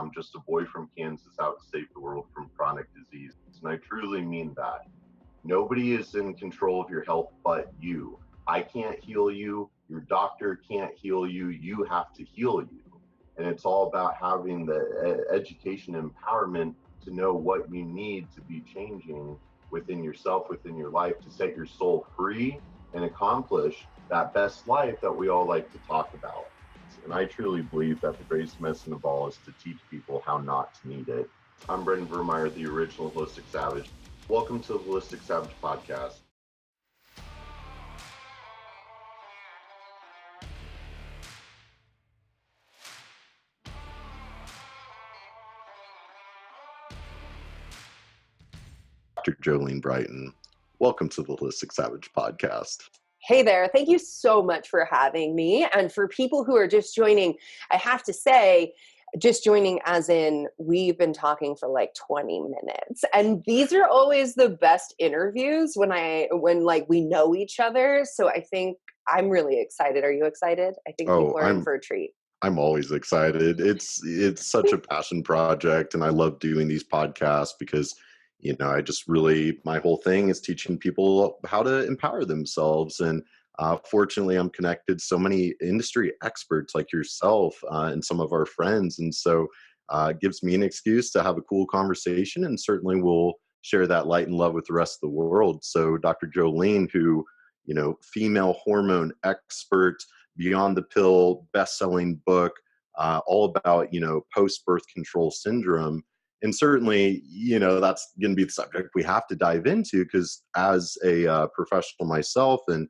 I'm just a boy from Kansas out to save the world from chronic disease. And I truly mean that. Nobody is in control of your health but you. I can't heal you. Your doctor can't heal you. You have to heal you. And it's all about having the education and empowerment to know what you need to be changing within yourself, within your life, to set your soul free and accomplish that best life that we all like to talk about. And I truly believe that the greatest medicine of all is to teach people how not to need it. I'm Brendan Vermeyer, the original Holistic Savage. Welcome to the Holistic Savage podcast. Dr. Jolene Brighton, welcome to the Holistic Savage podcast. Hey there. Thank you so much for having me. And for people who are just joining, I have to say, just joining as in we've been talking for like 20 minutes. And these are always the best interviews when like we know each other. So I think I'm really excited. Are you excited? I think people are in for a treat. I'm always excited. It's such a passion project, and I love doing these podcasts because I just really, my whole thing is teaching people how to empower themselves. And fortunately, I'm connected so many industry experts like yourself and some of our friends. And so it gives me an excuse to have a cool conversation, and certainly we'll share that light and love with the rest of the world. So Dr. Jolene, who, female hormone expert, Beyond the Pill, best-selling book, all about, post-birth control syndrome. And certainly, that's going to be the subject we have to dive into, because as a professional myself, and,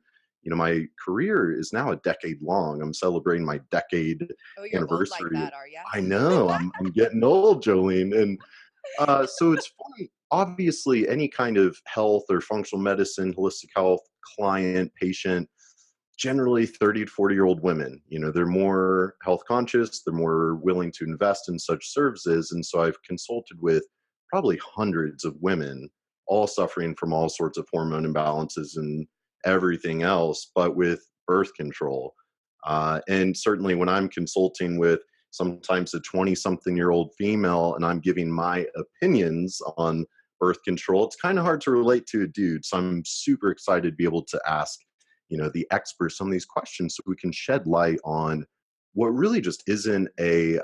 my career is now a decade long. I'm celebrating my decade anniversary. Old like that, are you? I know. I'm getting old, Jolene. And so it's funny. Obviously, any kind of health or functional medicine, holistic health client, patient, generally 30 to 40-year-old women, they're more health conscious, they're more willing to invest in such services. And so I've consulted with probably hundreds of women, all suffering from all sorts of hormone imbalances and everything else, but with birth control. And certainly when I'm consulting with sometimes a 20-something-year-old female and I'm giving my opinions on birth control, it's kind of hard to relate to a dude. So I'm super excited to be able to ask the experts some of these questions so we can shed light on what really just isn't a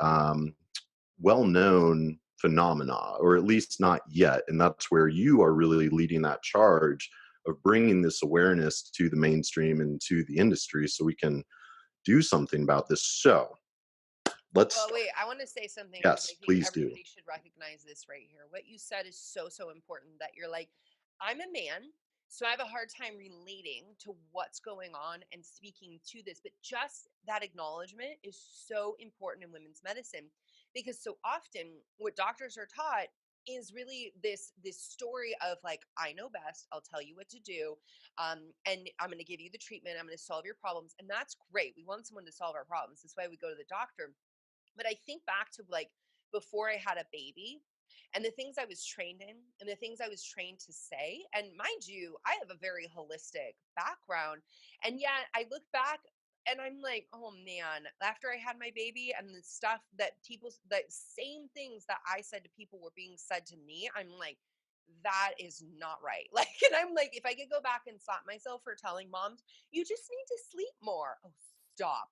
well-known phenomena, or at least not yet. And that's where you are really leading that charge of bringing this awareness to the mainstream and to the industry so we can do something about this. So wait, I want to say something. Yes, please do. Everybody should recognize this right here. What you said is so important, that you're like, I'm a man, so I have a hard time relating to what's going on and speaking to this. But just that acknowledgement is so important in women's medicine, because so often what doctors are taught is really this story of like, I know best, I'll tell you what to do, and I'm going to give you the treatment, I'm going to solve your problems. And that's great. We want someone to solve our problems. That's why we go to the doctor. But I think back to like before I had a baby, and the things I was trained in and the things I was trained to say. And mind you, I have a very holistic background. And yet I look back and I'm like, oh man, after I had my baby and the stuff that the same things that I said to people were being said to me, I'm like, that is not right. Like, and I'm like, if I could go back and slap myself for telling moms, you just need to sleep more. Oh, stop.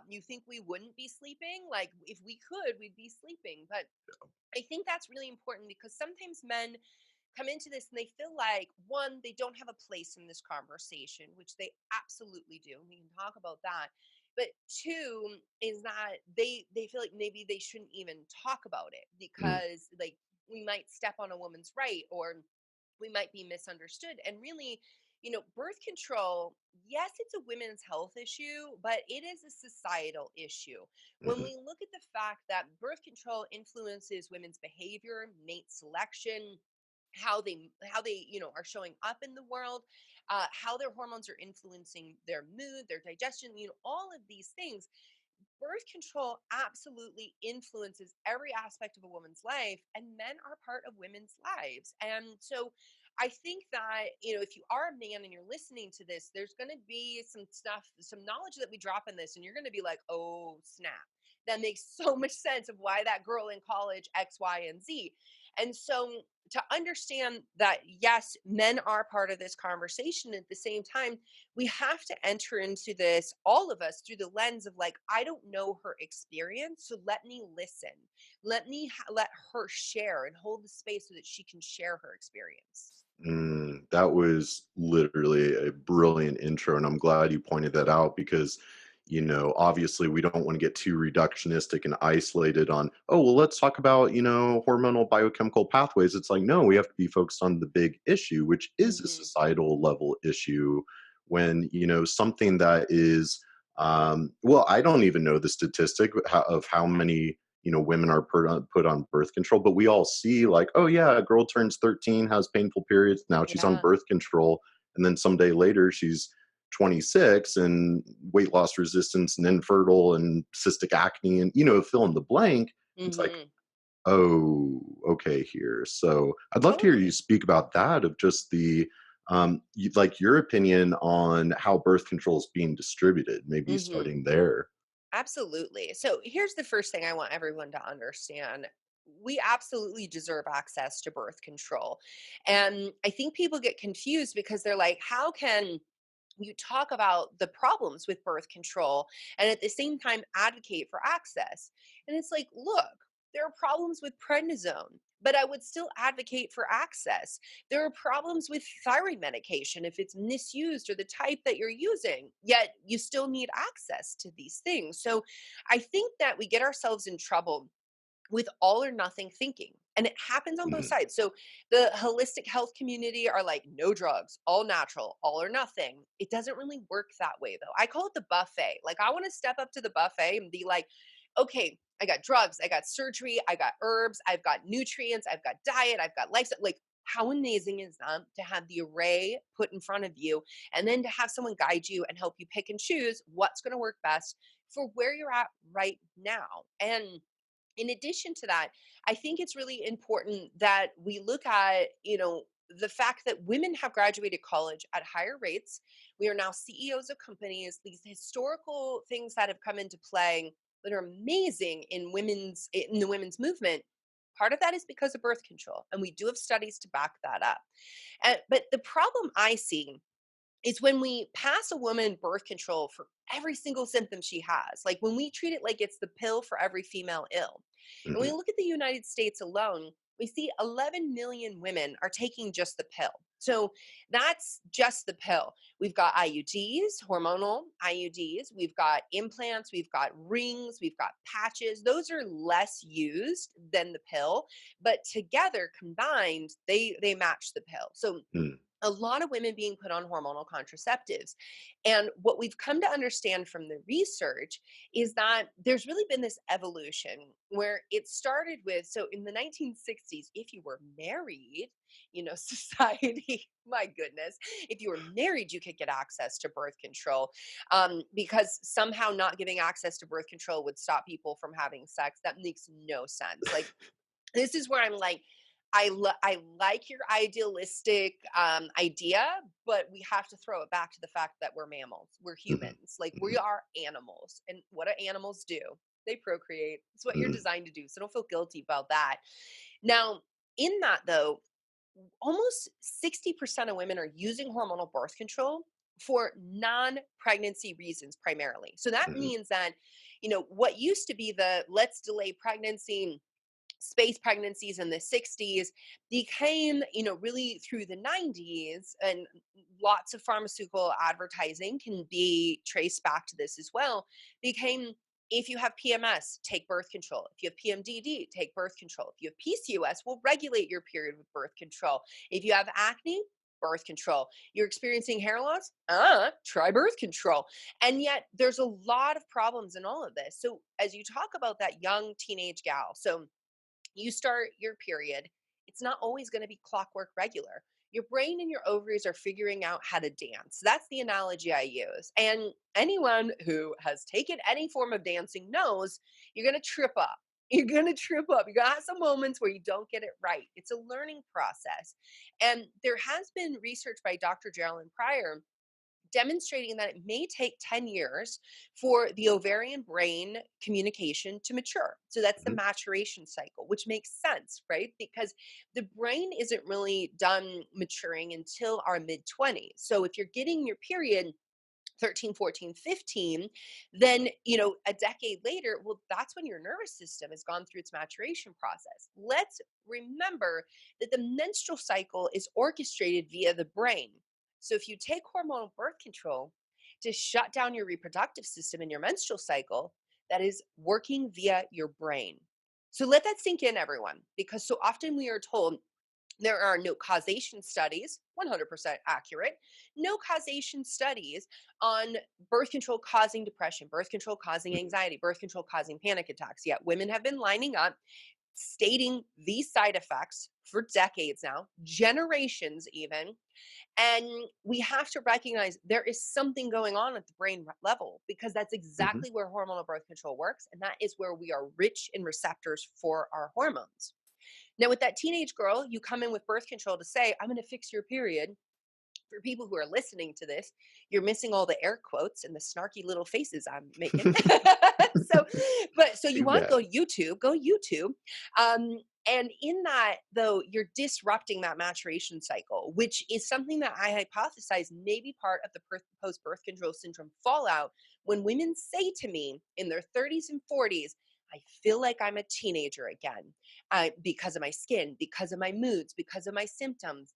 You think we wouldn't be sleeping? Like, if we could, we'd be sleeping. But I think that's really important, because sometimes men come into this and they feel like, one, they don't have a place in this conversation, which they absolutely do. We can talk about that. But two is that they feel like maybe they shouldn't even talk about it, because like we might step on a woman's right, or we might be misunderstood. And really, birth control, yes, it's a women's health issue, but it is a societal issue. When we look at the fact that birth control influences women's behavior, mate selection, how they are showing up in the world, how their hormones are influencing their mood, their digestion, all of these things, birth control absolutely influences every aspect of a woman's life, and men are part of women's lives. And so I think that, if you are a man and you're listening to this, there's going to be some stuff, some knowledge that we drop in this, and you're going to be like, oh, snap. that makes so much sense of why that girl in college X, Y, and Z. And so to understand that, yes, men are part of this conversation, at the same time, we have to enter into this, all of us, through the lens of like, I don't know her experience, so let me listen. Let her share and hold the space so that she can share her experience. That was literally a brilliant intro, and I'm glad you pointed that out because, obviously we don't want to get too reductionistic and isolated on, oh, well, let's talk about, hormonal biochemical pathways. It's like, no, we have to be focused on the big issue, which is a Hmm. societal level issue when, something that is, well, I don't even know the statistic of how many women are put on birth control, but we all see like, oh yeah, a girl turns 13, has painful periods, now she's on Yeah. birth control, and then someday later she's 26 and weight loss resistance and infertile and cystic acne and fill in the blank. It's like, Hmm. oh, okay, here. So I'd love to hear you Totally. speak about that, of just the like your opinion on how birth control is being distributed, maybe Hmm. starting there. Absolutely. So here's the first thing I want everyone to understand. We absolutely deserve access to birth control. And I think people get confused because they're like, how can you talk about the problems with birth control and at the same time advocate for access? And it's like, look, there are problems with prednisone, but I would still advocate for access. There are problems with thyroid medication if it's misused or the type that you're using, yet you still need access to these things. So I think that we get ourselves in trouble with all or nothing thinking. And it happens on both Mhm. sides. So the holistic health community are like, no drugs, all natural, all or nothing. It doesn't really work that way, though. I call it the buffet. Like, I want to step up to the buffet and be like, okay, I got drugs, I got surgery, I got herbs, I've got nutrients, I've got diet, I've got lifestyle. Like, how amazing is that to have the array put in front of you and then to have someone guide you and help you pick and choose what's going to work best for where you're at right now? And in addition to that, I think it's really important that we look at, the fact that women have graduated college at higher rates. We are now CEOs of companies, these historical things that have come into play that are amazing in the women's movement. Part of that is because of birth control, and we do have studies to back that up. But the problem I see is when we pass a woman birth control for every single symptom she has. Like when we treat it like it's the pill for every female ill. And we Mhm. look at the United States alone, we see 11 million women are taking just the pill. So that's just the pill. We've got IUDs, hormonal IUDs, we've got implants, we've got rings, we've got patches. Those are less used than the pill, but together combined, they match the pill. So Mm. a lot of women being put on hormonal contraceptives. And what we've come to understand from the research is that there's really been this evolution where it started with, so in the 1960s, if you were married, society, my goodness, if you were married, you could get access to birth control, because somehow not giving access to birth control would stop people from having sex. That makes no sense. Like, this is where I'm like, I like your idealistic idea, but we have to throw it back to the fact that we're mammals, we're Mhm. humans, like we Mhm. are animals, and what do animals do? They procreate. It's what you're Mhm. designed to do. So don't feel guilty about that. Now, in that though, almost 60% of women are using hormonal birth control for non-pregnancy reasons primarily. So that Mhm. means that, what used to be the let's delay pregnancy space pregnancies in the 60s became, really through the 90s, and lots of pharmaceutical advertising can be traced back to this as well, became, if you have PMS, take birth control. If you have PMDD, take birth control. If you have PCOS, we'll regulate your period with birth control. If you have acne, birth control. You're experiencing hair loss? Try birth control. And yet there's a lot of problems in all of this. So as you talk about that young teenage gal, so you start your period, it's not always going to be clockwork regular. Your brain and your ovaries are figuring out how to dance. That's the analogy I use. And anyone who has taken any form of dancing knows you're going to trip up. You're going to trip up. You're going to have some moments where you don't get it right. It's a learning process. And there has been research by Dr. Geraldine Pryor demonstrating that it may take 10 years for the ovarian brain communication to mature. So that's the Mhm. maturation cycle, which makes sense, right? Because the brain isn't really done maturing until our mid 20s. So if you're getting your period 13, 14, 15, then, a decade later, well, that's when your nervous system has gone through its maturation process. Let's remember that the menstrual cycle is orchestrated via the brain. So if you take hormonal birth control to shut down your reproductive system in your menstrual cycle, that is working via your brain. So let that sink in, everyone, because so often we are told there are no causation studies, 100% accurate, no causation studies on birth control causing depression, birth control causing Mhm. anxiety, birth control causing panic attacks. Yet women have been lining up stating these side effects for decades now, generations even. And we have to recognize there is something going on at the brain level, because that's Mhm. exactly where hormonal birth control works. And that is where we are rich in receptors for our hormones. Now, with that teenage girl, you come in with birth control to say, I'm going to fix your period. For people who are listening to this, you're missing all the air quotes and the snarky little faces I'm making. So you Too want to bad. go YouTube. And in that, though, you're disrupting that maturation cycle, which is something that I hypothesize may be part of the post birth control syndrome fallout when women say to me in their 30s and 40s, I feel like I'm a teenager again, because of my skin, because of my moods, because of my symptoms.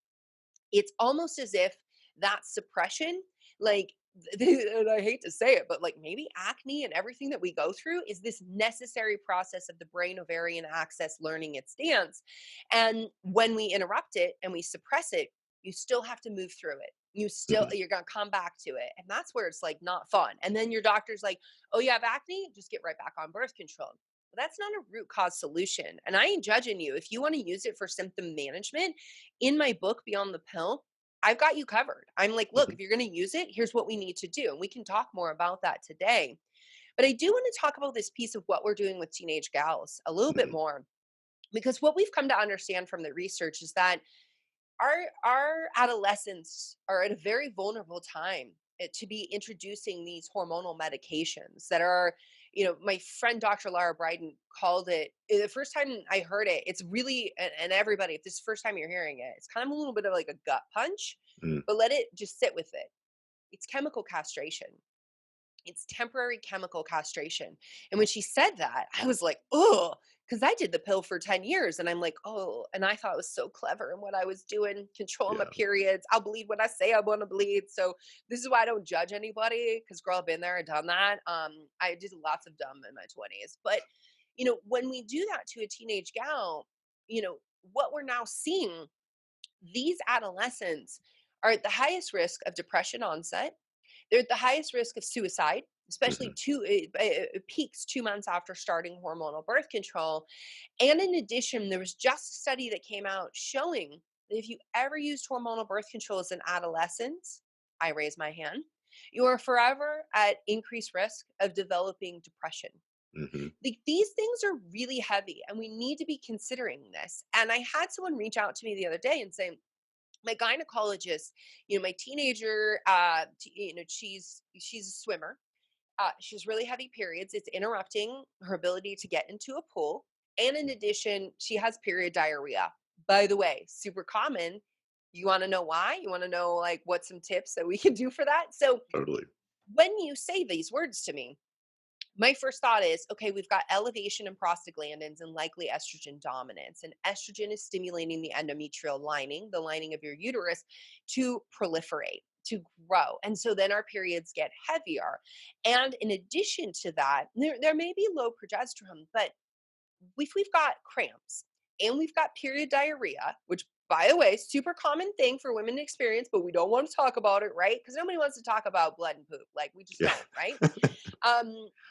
It's almost as if that suppression, like, and I hate to say it, but like maybe acne and everything that we go through is this necessary process of the brain ovarian axis learning its dance. And when we interrupt it and we suppress it, you still have to move through it. Mhm. You're gonna come back to it. And that's where it's like not fun. And then your doctor's like, oh, you have acne? Just get right back on birth control. But that's not a root cause solution. And I ain't judging you. If you want to use it for symptom management, in my book, Beyond the Pill, I've got you covered. I'm like, look, Mhm. if you're going to use it, here's what we need to do. And we can talk more about that today. But I do want to talk about this piece of what we're doing with teenage gals a little bit Mhm. more, because what we've come to understand from the research is that our adolescents are at a very vulnerable time, to be introducing these hormonal medications that are, my friend Dr. Lara Bryden called it, the first time I heard it, it's really, and everybody, if this is the first time you're hearing it, it's kind of a little bit of like a gut punch, Mhm. but let it just sit with it. It's chemical castration. It's temporary chemical castration. And when she said that, I was like, oh, because I did the pill for 10 years. And I'm like, oh, and I thought it was so clever in what I was doing, controlling my Yeah. periods. I'll bleed when I say I want to bleed. So this is why I don't judge anybody, because girl, I've been there and done that. I did lots of dumb in my 20s. But, when we do that to a teenage gal, what we're now seeing, these adolescents are at the highest risk of depression onset. They're at the highest risk of suicide, especially Mhm. peaks 2 months after starting hormonal birth control. And in addition, there was just a study that came out showing that if you ever used hormonal birth control as an adolescent, I raise my hand, you are forever at increased risk of developing depression. Mhm. These things are really heavy, and we need to be considering this. And I had someone reach out to me the other day and say, my gynecologist, my teenager, she's a swimmer. She's really heavy periods. It's interrupting her ability to get into a pool. And in addition, she has period diarrhea. By the way, super common. You want to know why? You want to know like what some tips that we can do for that? So Totally. when you say these words to me, my first thought is, okay, we've got elevation in prostaglandins and likely estrogen dominance. And estrogen is stimulating the endometrial lining, the lining of your uterus, to proliferate, to grow. And so then our periods get heavier. And in addition to that, there may be low progesterone, but if we've got cramps and we've got period diarrhea, which by the way, super common thing for women to experience, but we don't want to talk about it, right? Because nobody wants to talk about blood and poop. Like we just Yeah. don't, right?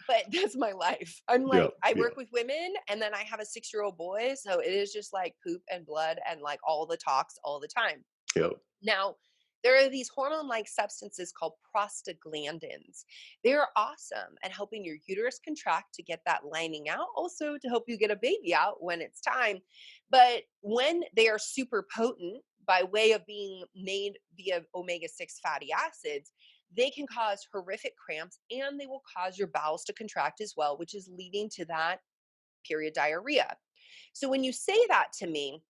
But that's my life. I'm Yeah. like, I Yeah. work with women and then I have a 6-year-old boy. So it is just like poop and blood and like all the talks all the time. Yep. Now, there are these hormone like substances called prostaglandins. They're awesome at helping your uterus contract to get that lining out, also to help you get a baby out when it's time. But when they are super potent by way of being made via omega 6 fatty acids, they can cause horrific cramps and they will cause your bowels to contract as well, which is leading to that period diarrhea. So when you say that to me,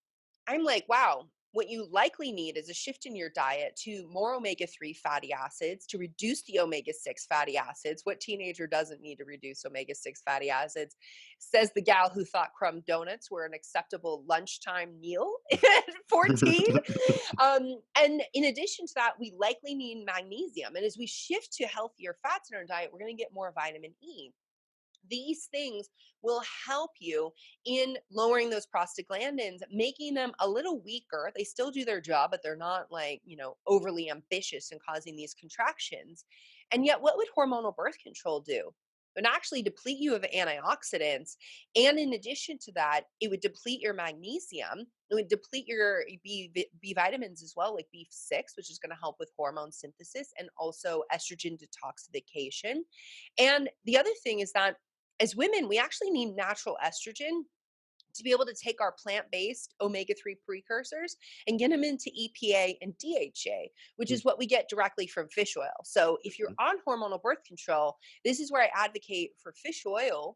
I'm like, wow, what you likely need is a shift in your diet to more omega-3 fatty acids to reduce the omega-6 fatty acids. What teenager doesn't need to reduce omega-6 fatty acids? Says the gal who thought crumb donuts were an acceptable lunchtime meal at 14. And in addition to that, we likely need magnesium. And as we shift to healthier fats in our diet, we're going to get more vitamin E. These things will help you in lowering those prostaglandins, making them a little weaker. They still do their job, but they're not like, overly ambitious and causing these contractions. And yet, what would hormonal birth control do? It would actually deplete you of antioxidants. And in addition to that, it would deplete your magnesium. It would deplete your B vitamins as well, like B6, which is going to help with hormone synthesis and also estrogen detoxification. And the other thing is that as women, we actually need natural estrogen to be able to take our plant-based omega-3 precursors and get them into EPA and DHA, which is what we get directly from fish oil. So if you're on hormonal birth control, this is where I advocate for fish oil,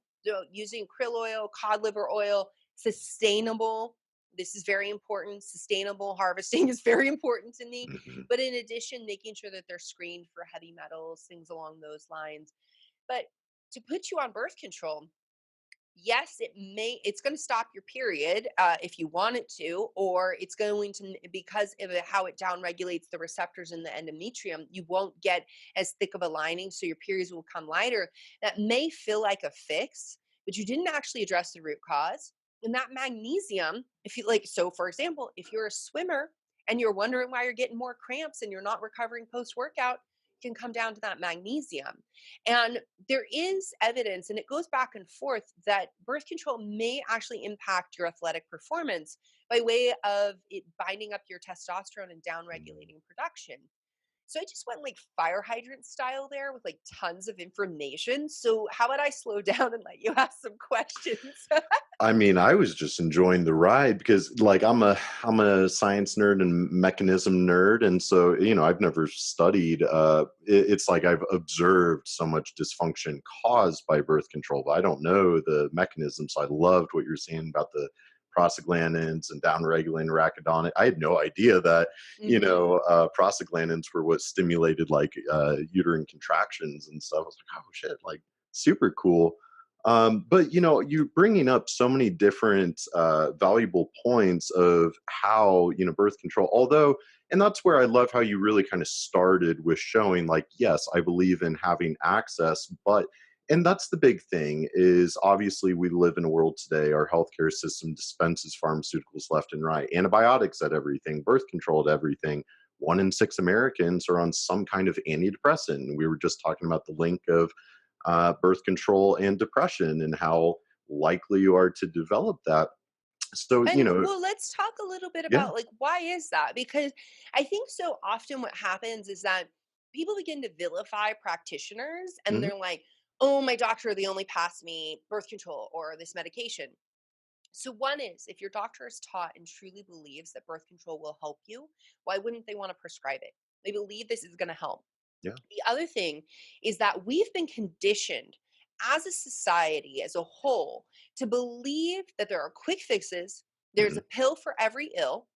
using krill oil, cod liver oil, sustainable. This is very important. Sustainable harvesting is very important to me. Mhm. But in addition, making sure that they're screened for heavy metals, things along those lines. But to put you on birth control, yes, it's going to stop your period if you want it to, or it's going to, because of how it down regulates the receptors in the endometrium, you won't get as thick of a lining, so your periods will come lighter. That may feel like a fix, but you didn't actually address the root cause. And that magnesium, if you like, so for example, if you're a swimmer and you're wondering why you're getting more cramps and you're not recovering post workout, can come down to that magnesium. And there is evidence, and it goes back and forth, that birth control may actually impact your athletic performance by way of it binding up your testosterone and down regulating production. So I just went like fire hydrant style there with like tons of information. So how about I slow down and let you ask some questions? I mean, I was just enjoying the ride because, like, I'm a science nerd and mechanism nerd, and so I've never studied. It's like I've observed so much dysfunction caused by birth control, but I don't know the mechanism. So I loved what you're saying about the prostaglandins and downregulating arachidonic. I had no idea that Hmm. prostaglandins were what stimulated like uterine contractions and stuff. I was like, oh shit, like super cool. But you bringing up so many different valuable points of how birth control. Although, and that's where I love how you really kind of started with showing, like, yes, I believe in having access, but and that's the big thing is obviously we live in a world today. Our healthcare system dispenses pharmaceuticals left and right, antibiotics at everything, birth control at everything. 1 in 6 Americans are on some kind of antidepressant. We were just talking about the link of birth control and depression and how likely you are to develop that. So, And well, let's talk a little bit yeah. about like why is that? Because I think so often what happens is that people begin to vilify practitioners and Mhm. they're like, "Oh, my doctor, they only passed me birth control or this medication." So one is if your doctor is taught and truly believes that birth control will help you, why wouldn't they want to prescribe it? They believe this is going to help. Yeah. The other thing is that we've been conditioned as a society as a whole to believe that there are quick fixes, there's Mhm. a pill for every ill.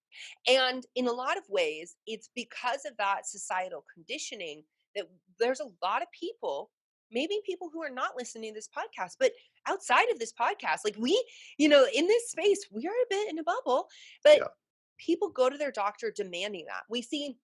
And in a lot of ways, it's because of that societal conditioning that there's a lot of people, maybe people who are not listening to this podcast, but outside of this podcast, like in this space, we are a bit in a bubble, but Yeah. people go to their doctor demanding that. We see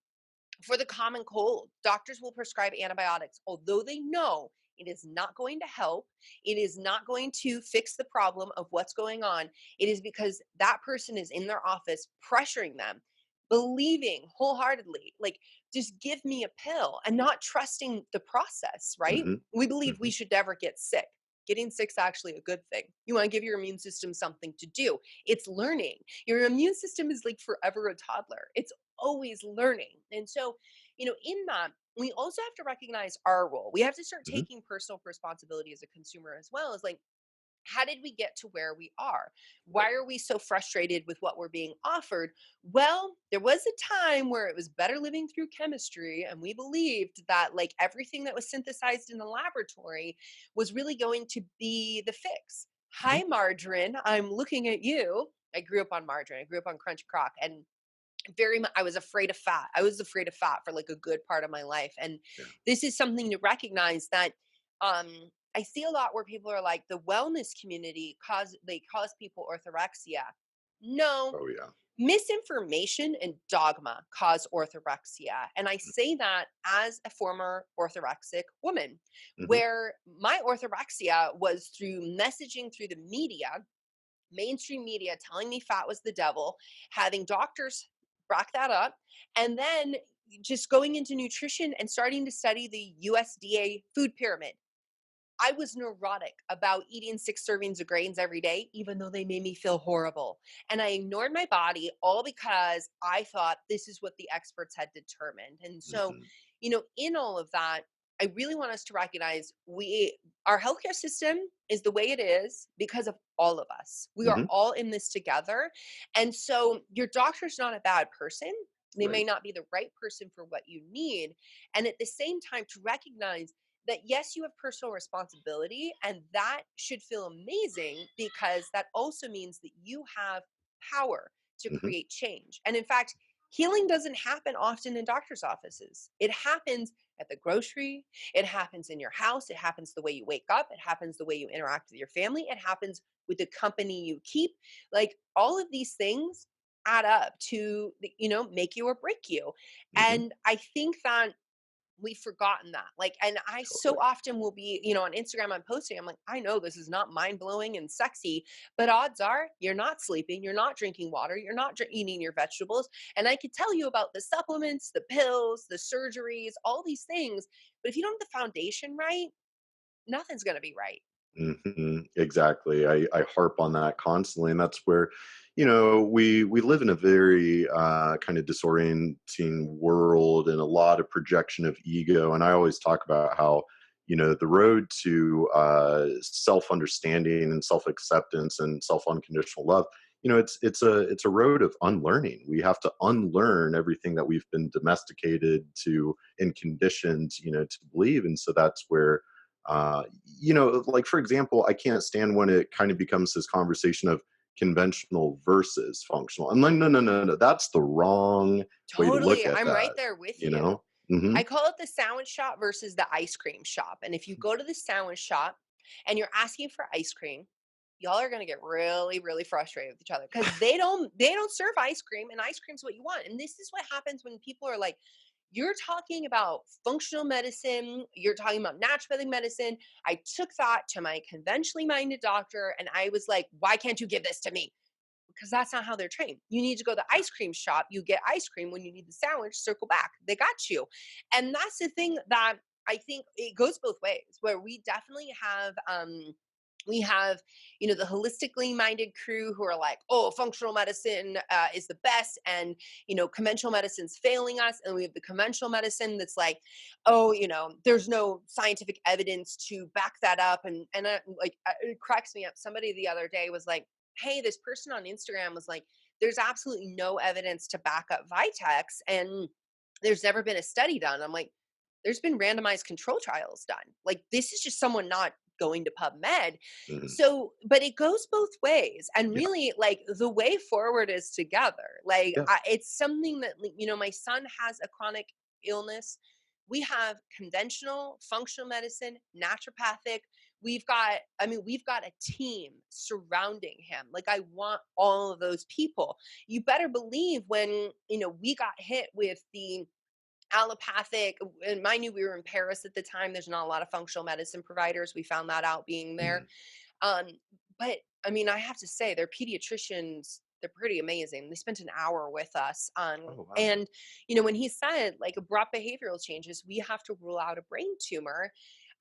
for the common cold, doctors will prescribe antibiotics, although they know it is not going to help. It is not going to fix the problem of what's going on. It is because that person is in their office pressuring them, believing wholeheartedly, like, just give me a pill and not trusting the process, right? Mhm. We believe we Mhm. should never get sick. Getting sick's actually a good thing. You want to give your immune system something to do. It's learning. Your immune system is like forever a toddler. It's always learning. And so, in that, we also have to recognize our role. We have to start Mhm. taking personal responsibility as a consumer as well as like, How did we get to where we are? Why are we so frustrated with what we're being offered? Well, there was a time where it was better living through chemistry, and we believed that like everything that was synthesized in the laboratory was really going to be the fix. Mhm. Hi, margarine. I'm looking at you. I grew up on margarine. I grew up on Crunch Crock, and very much I was afraid of fat. I was afraid of fat for like a good part of my life. And Yeah. this is something to recognize that um I see a lot where people are like the wellness community cause people orthorexia. No, Oh yeah. misinformation and dogma cause orthorexia. And I say that as a former orthorexic woman, Hmm. where my orthorexia was through messaging through the media, mainstream media telling me fat was the devil, having doctors back that up, and then just going into nutrition and starting to study the USDA food pyramid. I was neurotic about eating 6 servings of grains every day, even though they made me feel horrible. And I ignored my body all because I thought this is what the experts had determined. And so, Hmm. in all of that, I really want us to recognize our healthcare system is the way it is because of all of us. We are Hmm. all in this together. And so your doctor's not a bad person. They may Right. not be the right person for what you need. And at the same time, to recognize that yes, you have personal responsibility, and that should feel amazing because that also means that you have power to Hmm. create change. And in fact, healing doesn't happen often in doctor's offices. It happens at the grocery, it happens in your house, it happens the way you wake up, it happens the way you interact with your family, it happens with the company you keep. Like all of these things add up to, make you or break you. Hmm. And I think that we've forgotten that. Like, and I so Totally. often will be, on Instagram, I'm posting, I'm like, I know this is not mind blowing and sexy, but odds are you're not sleeping, you're not drinking water, you're not eating your vegetables. And I could tell you about the supplements, the pills, the surgeries, all these things. But if you don't have the foundation right, nothing's going to be right. Exactly. I harp on that constantly, and that's where, we live in a very kind of disorienting world and a lot of projection of ego. And I always talk about how, the road to self understanding and self acceptance and self unconditional love. It's a road of unlearning. We have to unlearn everything that we've been domesticated to and conditioned, to believe. And so that's where like for example, I can't stand when it kind of becomes this conversation of conventional versus functional. I'm like, no, no, no, no, that's the wrong way to look Totally. at I'm right that, there with you you. know? Hmm. I call it the sandwich shop versus the ice cream shop. And if you go to the sandwich shop and you're asking for ice cream, y'all are going to get really really frustrated with each other because they don't serve ice cream, and ice cream's what you want. And this is what happens when people are like, you're talking about functional medicine, you're talking about naturopathic medicine. I took that to my conventionally minded doctor and I was like, why can't you give this to me? Because that's not how they're trained. You need to go to the ice cream shop. You get ice cream when you need the sandwich, circle back. They got you. And that's the thing that I think it goes both ways, where we have the holistically minded crew who are like, oh, functional medicine is the best, and conventional medicine's failing us. And we have the conventional medicine that's like, oh, there's no scientific evidence to back that up. And it cracks me up. Somebody the other day was like, hey, this person on Instagram was like, there's absolutely no evidence to back up Vitex, and there's never been a study done. I'm like, there's been randomized control trials done. Like, this is just someone not going to PubMed. Hmm. So, but it goes both ways. And Yeah. really, like, the way forward is together. Like, Yeah. it's something that, like, my son has a chronic illness. We have conventional, functional medicine, naturopathic. We've got a team surrounding him. Like, I want all of those people. You better believe when, we got hit with the allopathic, and mind you, we were in Paris at the time. There's not a lot of functional medicine providers. We found that out being there. Hmm. Um, but I mean, I have to say, their pediatricians, they're pretty amazing. They spent an hour with us. Oh wow. And, when he said like abrupt behavioral changes, we have to rule out a brain tumor.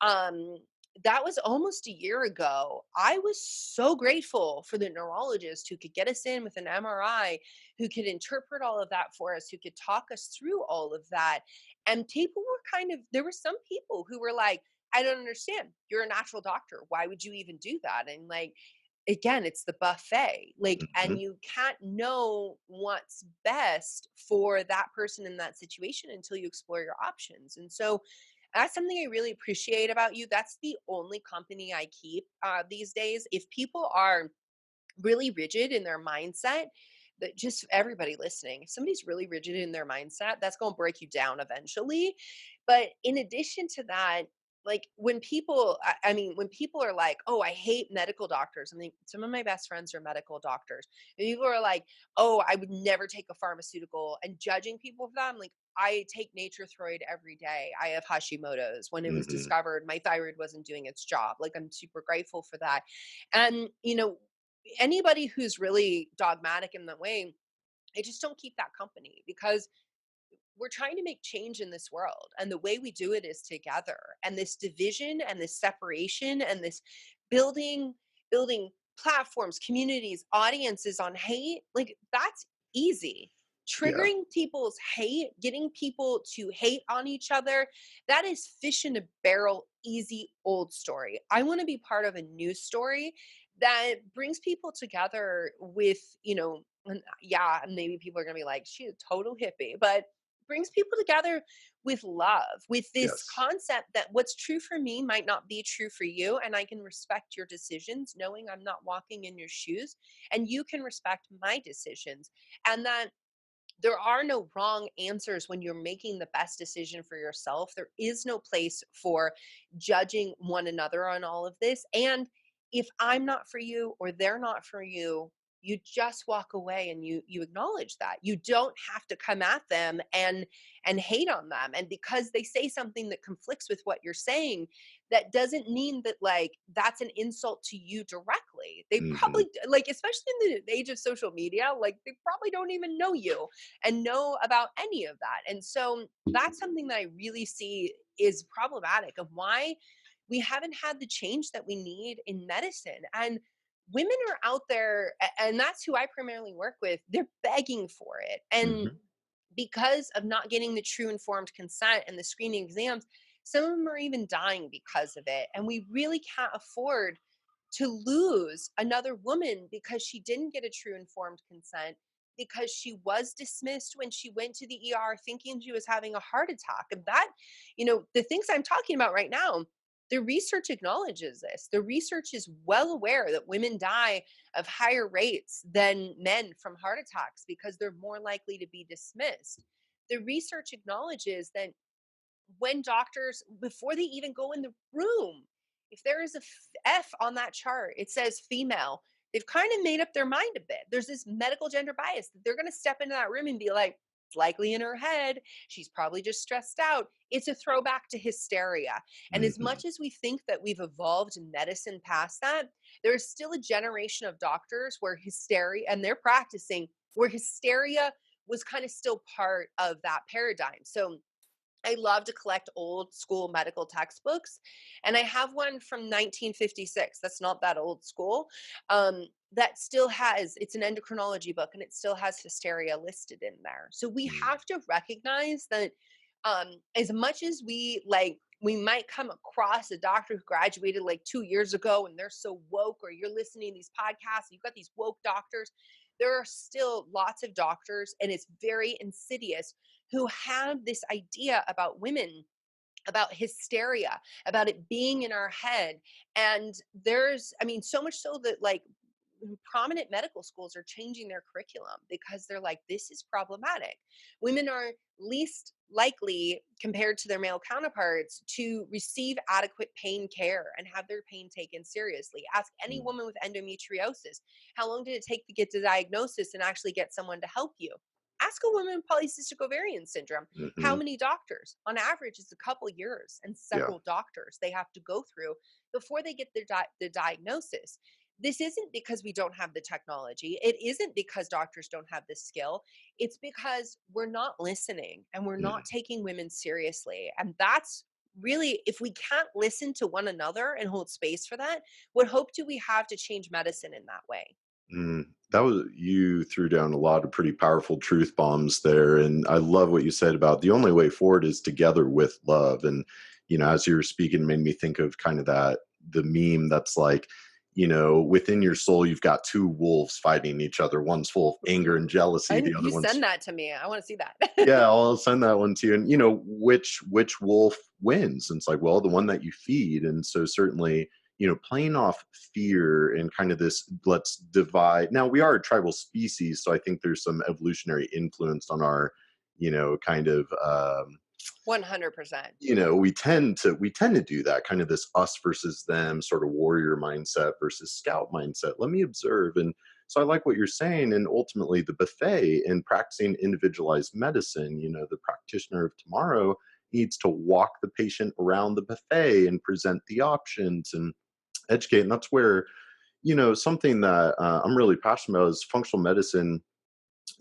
Um, that was almost a year ago. I was so grateful for the neurologist who could get us in with an MRI, who could interpret all of that for us, who could talk us through all of that. And people were there were some people who were like, I don't understand. You're a natural doctor. Why would you even do that? And like, again, it's the buffet. Like, and Mhm. you can't know what's best for that person in that situation until you explore your options. And so that's something I really appreciate about you. That's the only company I keep these days. If people are really rigid in their mindset, that just everybody listening, if somebody's really rigid in their mindset, that's going to break you down eventually. But in addition to that, like when people, I mean, when people are like, oh, I hate medical doctors. I mean, some of my best friends are medical doctors. And people are like, oh, I would never take a pharmaceutical, and judging people for that. I'm like, I take Nature Throid every day. I have Hashimoto's. When it was Mhm. discovered, my thyroid wasn't doing its job. Like, I'm super grateful for that. And, anybody who's really dogmatic in that way, I just don't keep that company, because we're trying to make change in this world. And the way we do it is together. And this division and this separation and this building, building platforms, communities, audiences on hate, like that's easy. Yeah. Triggering people's hate, getting people to hate on each other, that is fish in a barrel, easy old story. I want to be part of a new story that brings people together with, and yeah, maybe people are going to be like, she's a total hippie, but brings people together with love, with this Yes. concept that what's true for me might not be true for you. And I can respect your decisions, knowing I'm not walking in your shoes, and you can respect my decisions. And that there are no wrong answers when you're making the best decision for yourself. There is no place for judging one another on all of this. And if I'm not for you or they're not for you, you just walk away and you acknowledge that. You don't have to come at them and hate on them. And because they say something that conflicts with what you're saying, that doesn't mean that like that's an insult to you directly. They Mhm. probably, like, especially in the age of social media, like they probably don't even know you and know about any of that. And so that's something that I really see is problematic of why we haven't had the change that we need in medicine. And women are out there, and that's who I primarily work with. They're begging for it. And Mhm. because of not getting the true informed consent and the screening exams, some of them are even dying because of it. And we really can't afford to lose another woman because she didn't get a true informed consent, because she was dismissed when she went to the ER thinking she was having a heart attack. And that, the things I'm talking about right now, the research acknowledges this. The research is well aware that women die of higher rates than men from heart attacks because they're more likely to be dismissed. The research acknowledges that when doctors, before they even go in the room, if there is a F on that chart, it says female, they've kind of made up their mind a bit. There's this medical gender bias that they're going to step into that room and be like, it's likely in her head. She's probably just stressed out. It's a throwback to hysteria. And as Mhm. much as we think that we've evolved in medicine past that, there's still a generation of doctors where hysteria, and they're practicing, where hysteria was kind of still part of that paradigm. So I love to collect old school medical textbooks, and I have one from 1956. That's not that old school. That still has, it's an endocrinology book, and it still has hysteria listed in there. So we Mm. have to recognize that, as much as we might come across a doctor who graduated like 2 years ago and they're so woke, or you're listening to these podcasts, and you've got these woke doctors. There are still lots of doctors, and it's very insidious, who have this idea about women, about hysteria, about it being in our head. And there's, I mean, so much so that like prominent medical schools are changing their curriculum because they're like, this is problematic. Women are least likely compared to their male counterparts to receive adequate pain care and have their pain taken seriously. Ask any Mm. woman with endometriosis, how long did it take to get the diagnosis and actually get someone to help you? Ask a woman with polycystic ovarian syndrome, how Mhm. many doctors? On average, it's a couple years and Yeah. several doctors they have to go through before they get their diagnosis. This isn't because we don't have the technology. It isn't because doctors don't have the skill. It's because we're not listening and we're Mm. not taking women seriously. And that's really, if we can't listen to one another and hold space for that, what hope do we have to change medicine in that way? Mm. That was, you threw down a lot of pretty powerful truth bombs there, and I love what you said about the only way forward is together with love. And as you were speaking, made me think of kind of the meme that's like, within your soul, you've got two wolves fighting each other. One's full of anger and jealousy. The other You one's send that to me. I want to see that. yeah, I'll send that one to you. And which wolf wins? And it's like, well, the one that you feed. And so certainly, playing off fear and kind of this, let's divide. Now we are a tribal species, so I think there's some evolutionary influence on our, kind of 100%. we tend to do that kind of this us versus them sort of warrior mindset versus scout mindset. Let me observe. And so I like what you're saying. And ultimately the buffet and practicing individualized medicine, the practitioner of tomorrow needs to walk the patient around the buffet and present the options and educate. And that's where, something that I'm really passionate about is functional medicine.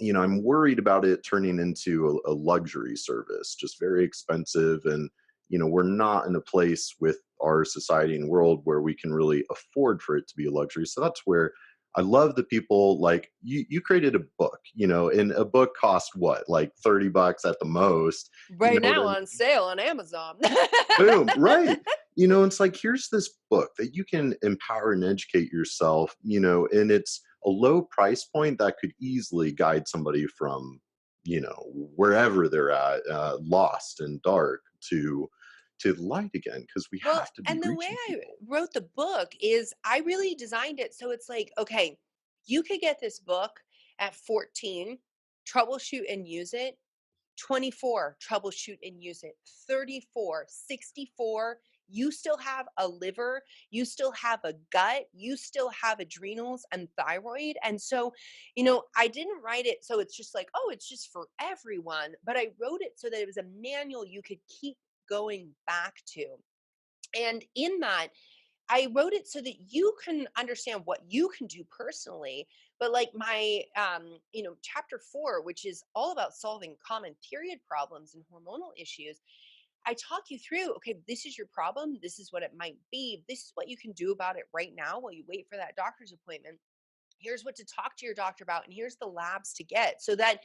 I'm worried about it turning into a luxury service, just very expensive. And, we're not in a place with our society and world where we can really afford for it to be a luxury. So that's where I love the people like you created a book, and a book cost what, like $30 at the most, Right now and on sale on Amazon. boom, right. It's like, here's this book that you can empower and educate yourself, and it's a low price point that could easily guide somebody from, wherever they're at, lost and dark to light again, because we Well, have to be and the way reaching I people. wrote the book is I really designed it so it's like, okay, you could get this book at 14, troubleshoot and use it. 24, troubleshoot and use it. 34, 64, you still have a liver, you still have a gut, you still have adrenals and thyroid. And so, I didn't write it so it's just like, oh, it's just for everyone, but I wrote it so that it was a manual you could keep going back to. And in that, I wrote it so that you can understand what you can do personally. But like my, chapter 4, which is all about solving common period problems and hormonal issues, I talk you through, okay, this is your problem. This is what it might be. This is what you can do about it right now while you wait for that doctor's appointment. Here's what to talk to your doctor about. And here's the labs to get so that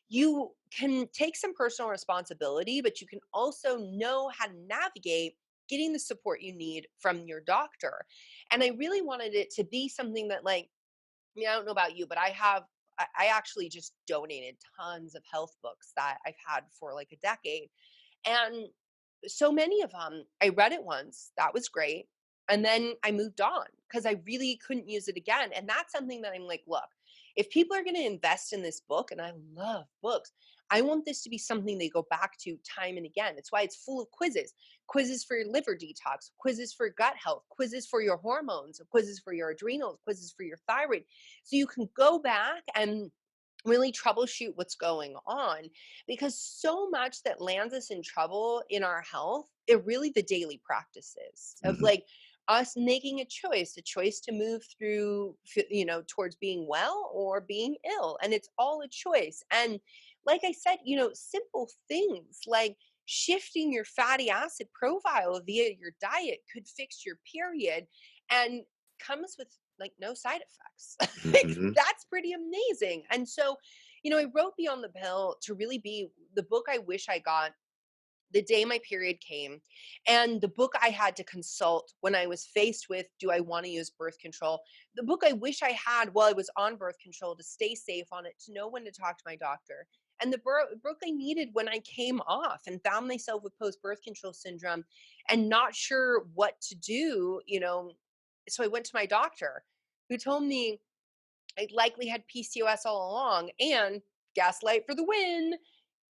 you can take some personal responsibility, but you can also know how to navigate getting the support you need from your doctor. And I really wanted it to be something that, like, I don't know about you, but I actually just donated tons of health books that I've had for like a decade. And so many of them, I read it once, that was great. And then I moved on because I really couldn't use it again. And that's something that I'm like, look, if people are going to invest in this book, and I love books, I want this to be something they go back to time and again. It's why it's full of quizzes for your liver detox, quizzes for gut health, quizzes for your hormones, quizzes for your adrenals, quizzes for your thyroid. So you can go back and really troubleshoot what's going on, because so much that lands us in trouble in our health are really the daily practices of Mhm. like us making a choice to move through towards being well or being ill, and it's all a choice. And like I said, simple things like shifting your fatty acid profile via your diet could fix your period and comes with like no side effects. Like, Mhm. that's pretty amazing. And so, I wrote Beyond the Pill to really be the book I wish I got the day my period came, and the book I had to consult when I was faced with, do I want to use birth control? The book I wish I had while I was on birth control to stay safe on it, to know when to talk to my doctor. And the book I needed when I came off and found myself with post birth control syndrome and not sure what to do. So I went to my doctor, who told me I likely had PCOS all along, and gaslight for the win,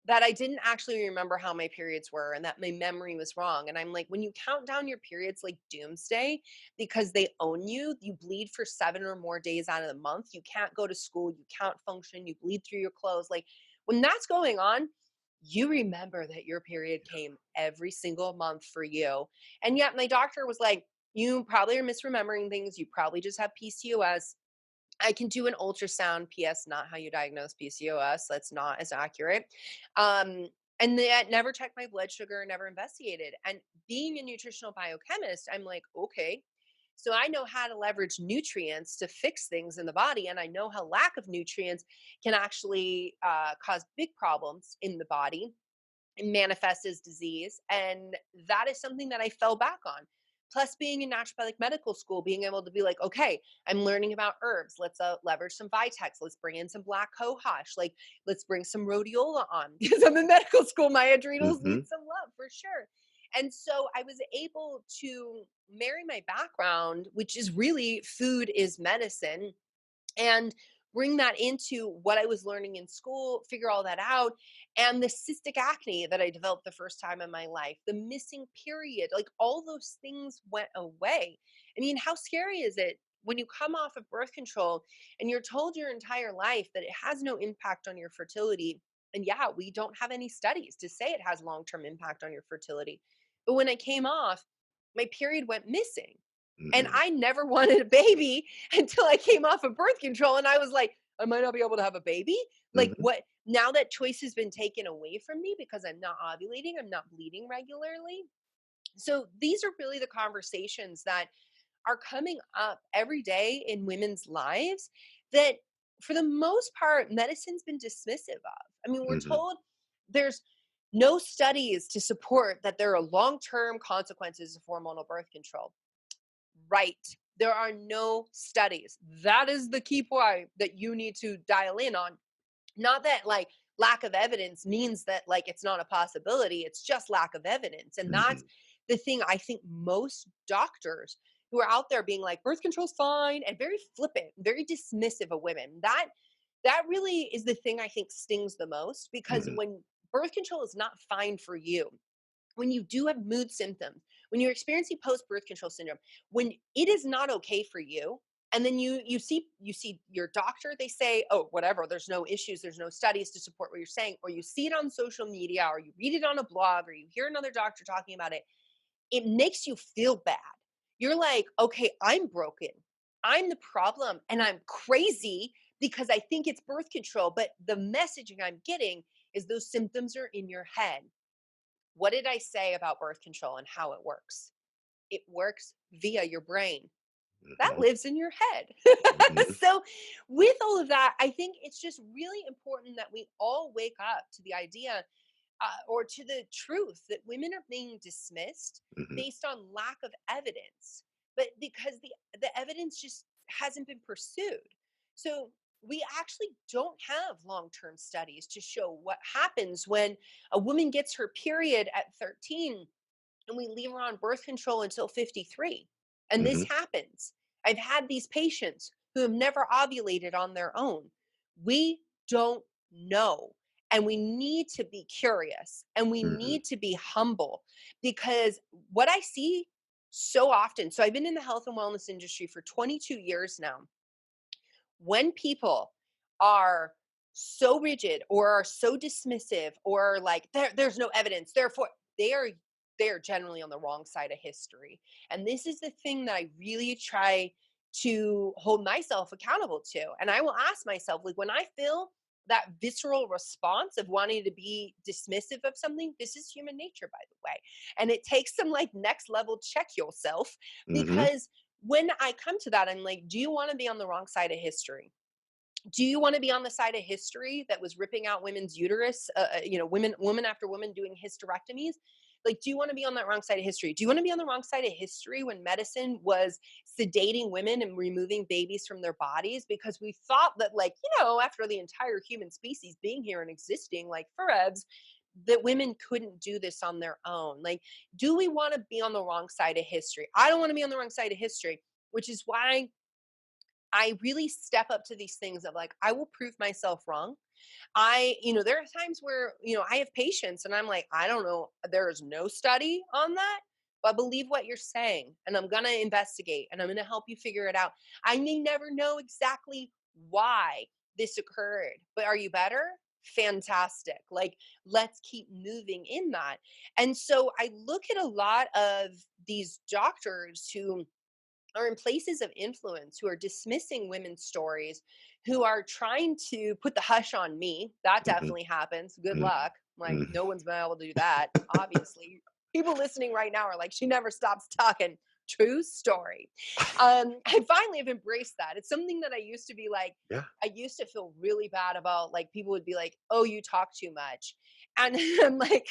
that I didn't actually remember how my periods were and that my memory was wrong. And I'm like, when you count down your periods like doomsday because they own you, you bleed for 7 or more days out of the month. You can't go to school, you can't function, you bleed through your clothes. Like, when that's going on, you remember that your period came every single month for you. And yet my doctor was like, you probably are misremembering things. You probably just have PCOS. I can do an ultrasound. PS, not how you diagnose PCOS. That's not as accurate. Um, and they never checked my blood sugar, never investigated. And being a nutritional biochemist, I'm like, okay, so I know how to leverage nutrients to fix things in the body. And I know how lack of nutrients can actually cause big problems in the body. manifest as disease. And that is something that I fell back on. Plus, being in naturopathic medical school, being able to be like, okay, I'm learning about herbs. Let's leverage some Vitex. Let's bring in some black cohosh. Like, let's bring some rhodiola on because I'm in medical school. My adrenals Mm-hmm. need some love for sure. And so I was able to marry my background, which is really food is medicine, and bring that into what I was learning in school, figure all that out. And the cystic acne that I developed the first time in my life, the missing period, like all those things went away. I mean, how scary is it when you come off of birth control and you're told your entire life that it has no impact on your fertility? And yeah, we don't have any studies to say it has long term impact on your fertility. But when I came off, my period went missing. And Mm-hmm. I never wanted a baby until I came off of birth control. And I was like, I might not be able to have a baby. Like, Mm-hmm. what? Now that choice has been taken away from me because I'm not ovulating, I'm not bleeding regularly. So these are really the conversations that are coming up every day in women's lives that, for the most part, medicine's been dismissive of. I mean, we're Mm-hmm. told there's no studies to support that there are long term consequences of hormonal birth control. Right. There are no studies. That is the key point that you need to dial in on. Not that like lack of evidence means that like it's not a possibility. It's just lack of evidence. And Mm-hmm. that's the thing I think most doctors who are out there being like birth control's fine and very flippant, very dismissive of women. That really is the thing I think stings the most, because Mm-hmm. when birth control is not fine for you, when you do have mood symptoms, when you're experiencing post-birth control syndrome, when it is not okay for you, and then you see your doctor, they say, oh, whatever, there's no issues, there's no studies to support what you're saying, or you see it on social media, or you read it on a blog, or you hear another doctor talking about it, it makes you feel bad. You're like, okay, I'm broken. I'm the problem, and I'm crazy because I think it's birth control, but the messaging I'm getting is those symptoms are in your head. What did I say about birth control and how it works? It works via your brain. That Mm-hmm. lives in your head. Mm-hmm. So, with all of that, I think it's just really important that we all wake up to the idea, or to the truth, that women are being dismissed Mm-hmm. based on lack of evidence, but because the evidence just hasn't been pursued. So we actually don't have long-term studies to show what happens when a woman gets her period at 13 and we leave her on birth control until 53. And this Mm-hmm. happens. I've had these patients who have never ovulated on their own. We don't know. And we need to be curious and we Mm-hmm. need to be humble, because what I see so often, so I've been in the health and wellness industry for 22 years now. When people are so rigid or are so dismissive or like there's no evidence, therefore they are generally on the wrong side of history. And this is the thing that I really try to hold myself accountable to. And I will ask myself, like, when I feel that visceral response of wanting to be dismissive of something, this is human nature, by the way. And it takes some like next level check yourself, Mm-hmm. because when I come to that, I'm like, do you want to be on the wrong side of history? Do you want to be on the side of history that was ripping out women's uterus, woman after woman doing hysterectomies? Like, do you want to be on that wrong side of history? Do you want to be on the wrong side of history when medicine was sedating women and removing babies from their bodies because we thought that, like, after the entire human species being here and existing like forever, that women couldn't do this on their own? Like, do we want to be on the wrong side of history? I don't want to be on the wrong side of history, which is why I really step up to these things of like, I will prove myself wrong. There are times where, I have patients and I'm like, I don't know, there is no study on that, but believe what you're saying. And I'm going to investigate and I'm going to help you figure it out. I may never know exactly why this occurred, but are you better? Fantastic. Like, let's keep moving in that. And so I look at a lot of these doctors who are in places of influence, who are dismissing women's stories, who are trying to put the hush on me. That Mm-hmm. definitely happens. Good Mm-hmm. luck. Like, no one's been able to do that. Obviously, people listening right now are like, she never stops talking. True story. I finally have embraced that. It's something that I used to be like, Yeah. I used to feel really bad about. Like, people would be like, oh, you talk too much. And I'm like,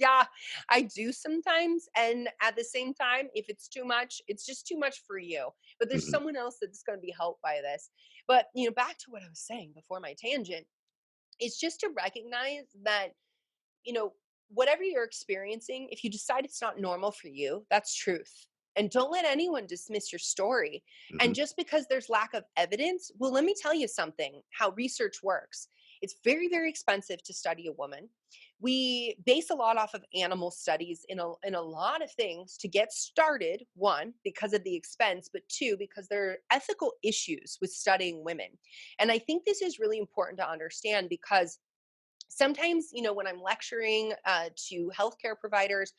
Yeah, I do sometimes. And at the same time, if it's too much, it's just too much for you. But there's Hmm. someone else that's going to be helped by this. But, back to what I was saying before my tangent, it's just to recognize that, you know, whatever you're experiencing, if you decide it's not normal for you, that's truth. And don't let anyone dismiss your story. Hmm. And just because there's lack of evidence, well, let me tell you something how research works. It's very, very expensive to study a woman. We base a lot off of animal studies in a lot of things to get started. One, because of the expense, but two, because there are ethical issues with studying women. And I think this is really important to understand because sometimes, when I'm lecturing to healthcare providers,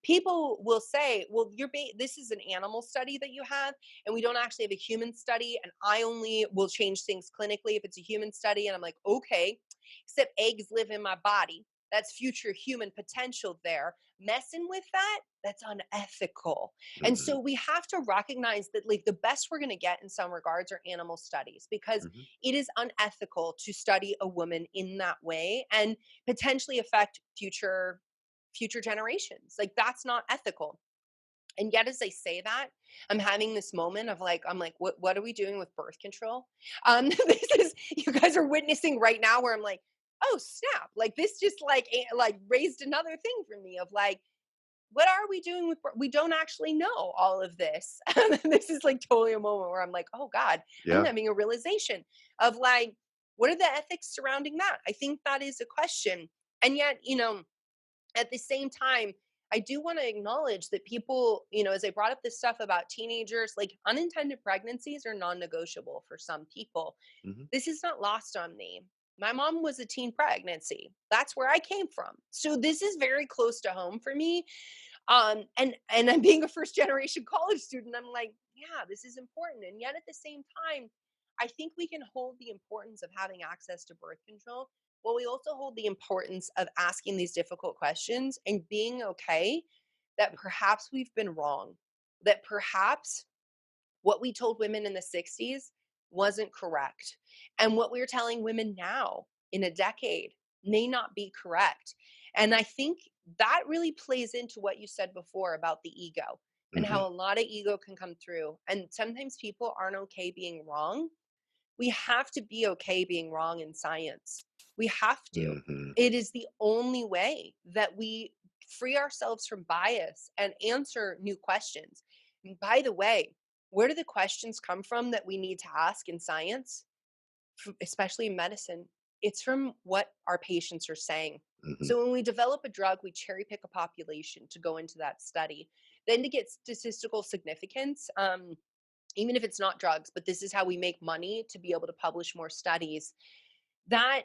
people will say, well, this is an animal study that you have, and we don't actually have a human study, and I only will change things clinically if it's a human study. And I'm like, okay, except eggs live in my body. That's future human potential there. Messing with that, that's unethical. And Hmm. so we have to recognize that, like, the best we're going to get in some regards are animal studies, because Hmm. it is unethical to study a woman in that way and potentially affect future generations. Like, that's not ethical. And yet, as I say that, I'm having this moment of, like, I'm like, what are we doing with birth control? This is, you guys are witnessing right now where I'm like, oh snap, like this just like raised another thing for me of like, what are we doing with we don't actually know all of this. This is like totally a moment where I'm like, oh God, I'm Yeah. having a realization of like, what are the ethics surrounding that? I think that is a question. And yet, at the same time, I do want to acknowledge that people, as I brought up this stuff about teenagers, like unintended pregnancies are non-negotiable for some people. Hmm. This is not lost on me. My mom was a teen pregnancy. That's where I came from. So this is very close to home for me. And I'm being a first generation college student. I'm like, yeah, this is important. And yet at the same time, I think we can hold the importance of having access to birth control while we also hold the importance of asking these difficult questions and being okay that perhaps we've been wrong, that perhaps what we told women in the 60s wasn't correct. And what we're telling women now in a decade may not be correct. And I think that really plays into what you said before about the ego and Hmm. how a lot of ego can come through. And sometimes people aren't okay being wrong. We have to be okay being wrong in science. We have to. Hmm. It is the only way that we free ourselves from bias and answer new questions. And by the way, where do the questions come from that we need to ask in science, especially in medicine? It's from what our patients are saying. Hmm. So when we develop a drug, we cherry pick a population to go into that study. Then to get statistical significance, even if it's not drugs, but this is how we make money to be able to publish more studies. That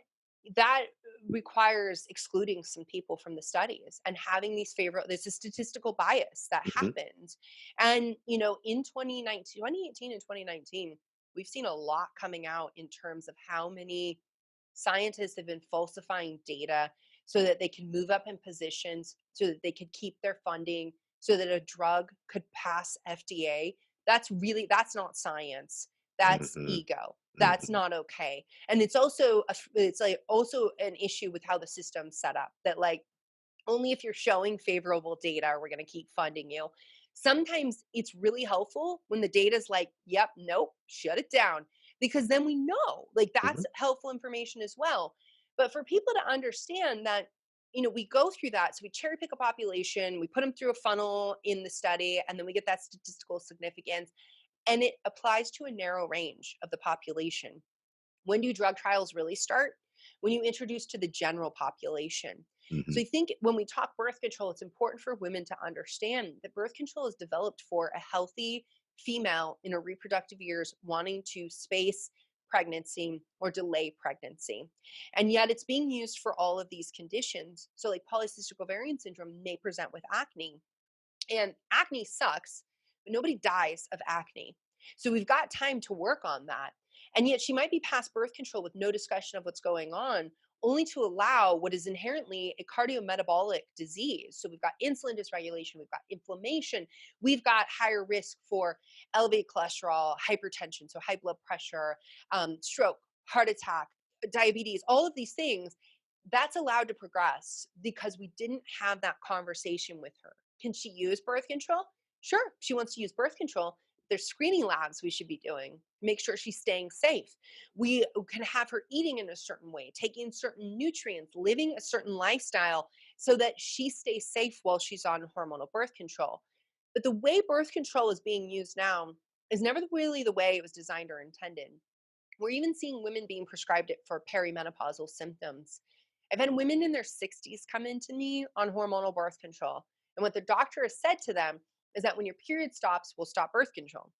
that requires excluding some people from the studies and having these favorite there's a statistical bias that Hmm. happens. And in 2018 and 2019, we've seen a lot coming out in terms of how many scientists have been falsifying data so that they can move up in positions, so that they could keep their funding, so that a drug could pass FDA. That's not science. That's Hmm. ego. That's Hmm. not okay. And it's like also an issue with how the system's set up, that like only if you're showing favorable data are we going to keep funding you. Sometimes it's really helpful when the data is like, yep, nope, shut it down, because then we know, like, Hmm. that's helpful information as well. But for people to understand that, we go through that. So we cherry pick a population, we put them through a funnel in the study, and then we get that statistical significance. And it applies to a narrow range of the population. When do drug trials really start? When you introduce to the general population. Hmm. So I think when we talk birth control, it's important for women to understand that birth control is developed for a healthy female in her reproductive years wanting to space pregnancy or delay pregnancy. And yet it's being used for all of these conditions. So like polycystic ovarian syndrome may present with acne, and acne sucks, but nobody dies of acne. So we've got time to work on that. And yet she might be past birth control with no discussion of what's going on, only to allow what is inherently a cardiometabolic disease. So we've got insulin dysregulation, we've got inflammation, we've got higher risk for elevated cholesterol, hypertension, so high blood pressure, stroke, heart attack, diabetes, all of these things. that's allowed to progress because we didn't have that conversation with her. Can she use birth control? Sure, she wants to use birth control. There's screening labs we should be doing. Make sure she's staying safe. We can have her eating in a certain way, taking certain nutrients, living a certain lifestyle so that she stays safe while she's on hormonal birth control. But the way birth control is being used now is never really the way it was designed or intended. We're even seeing women being prescribed it for perimenopausal symptoms. I've had women in their 60s come into me on hormonal birth control. And what the doctor has said to them is that when your period stops, we'll stop birth control.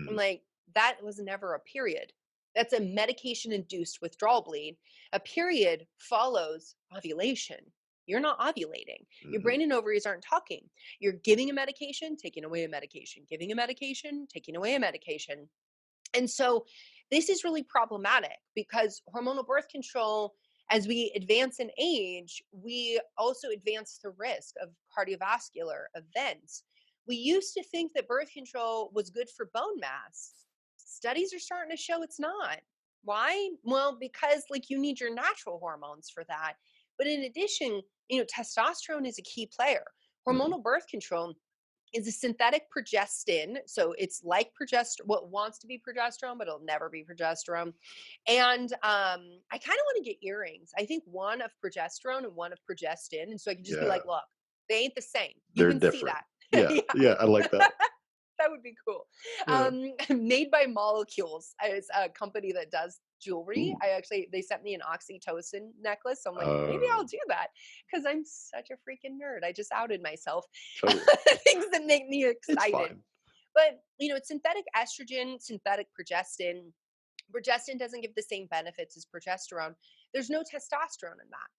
I'm Mm, like, that was never a period. That's a medication induced withdrawal bleed. A period follows ovulation. You're not ovulating. Your mhm. brain and ovaries aren't talking. You're giving a medication, taking away a medication, giving a medication, taking away a medication. And so this is really problematic because hormonal birth control, as we advance in age, we also advance the risk of cardiovascular events. We used to think that birth control was good for bone mass. Studies are starting to show it's not. Why? Well, because like you need your natural hormones for that. But in addition, testosterone is a key player. Mhm. Hormonal birth control is a synthetic progestin. So it's like progesterone, what wants to be progesterone, but it'll never be progesterone. And I kind of want to get earrings. I think one of progesterone and one of progestin. And so I can just be Yeah, like, look, they ain't the same. You they're can see different. that. Yeah, Yeah. yeah, I like that. That would be cool. Yeah. Made by Molecules. It's a company that does jewelry. Ooh. They sent me an oxytocin necklace. So I'm like, maybe I'll Oh, do that because I'm such a freaking nerd. I just outed myself. totally. Things that make me It's excited. fine. But it's synthetic estrogen, synthetic progestin. Progestin doesn't give the same benefits as progesterone. There's no testosterone in that.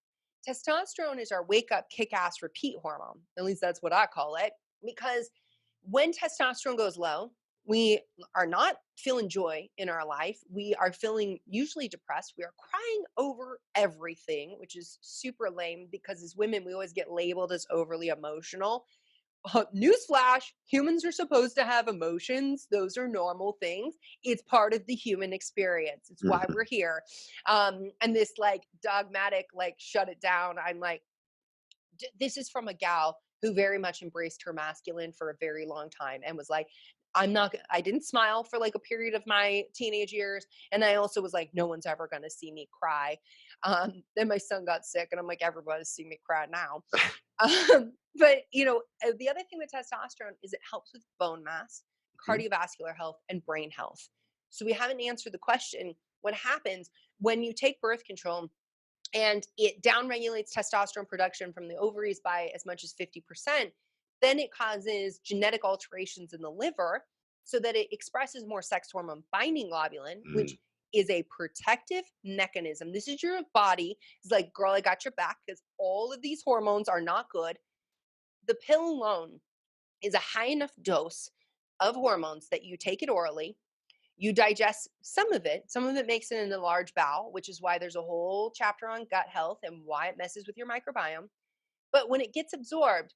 Testosterone is our wake up, kick ass, repeat hormone. At least that's what I call it. Because when testosterone goes low, we are not feeling joy in our life. We are feeling usually depressed. We are crying over everything, which is super lame because as women, we always get labeled as overly emotional. Newsflash, humans are supposed to have emotions. Those are normal things. It's part of the human experience. It's why Mhm. we're here. And this like dogmatic, like, shut it down. I'm like, this is from a gal who very much embraced her masculine for a very long time and was like, I didn't smile for like a period of my teenage years. And I also was like, no one's ever going to see me cry. Then my son got sick and I'm like, everybody's seeing me cry now. But the other thing with testosterone is it helps with bone mass, Mhm. cardiovascular health, and brain health. So we haven't answered the question: what happens when you take birth control and it downregulates testosterone production from the ovaries by as much as 50%? Then it causes genetic alterations in the liver so that it expresses more sex hormone binding globulin, which Mm, is a protective mechanism. This is your body. It's like, girl, I got your back because all of these hormones are not good. The pill alone is a high enough dose of hormones that you take it orally. You digest some of it makes it in the large bowel, which is why there's a whole chapter on gut health and why it messes with your microbiome. But when it gets absorbed,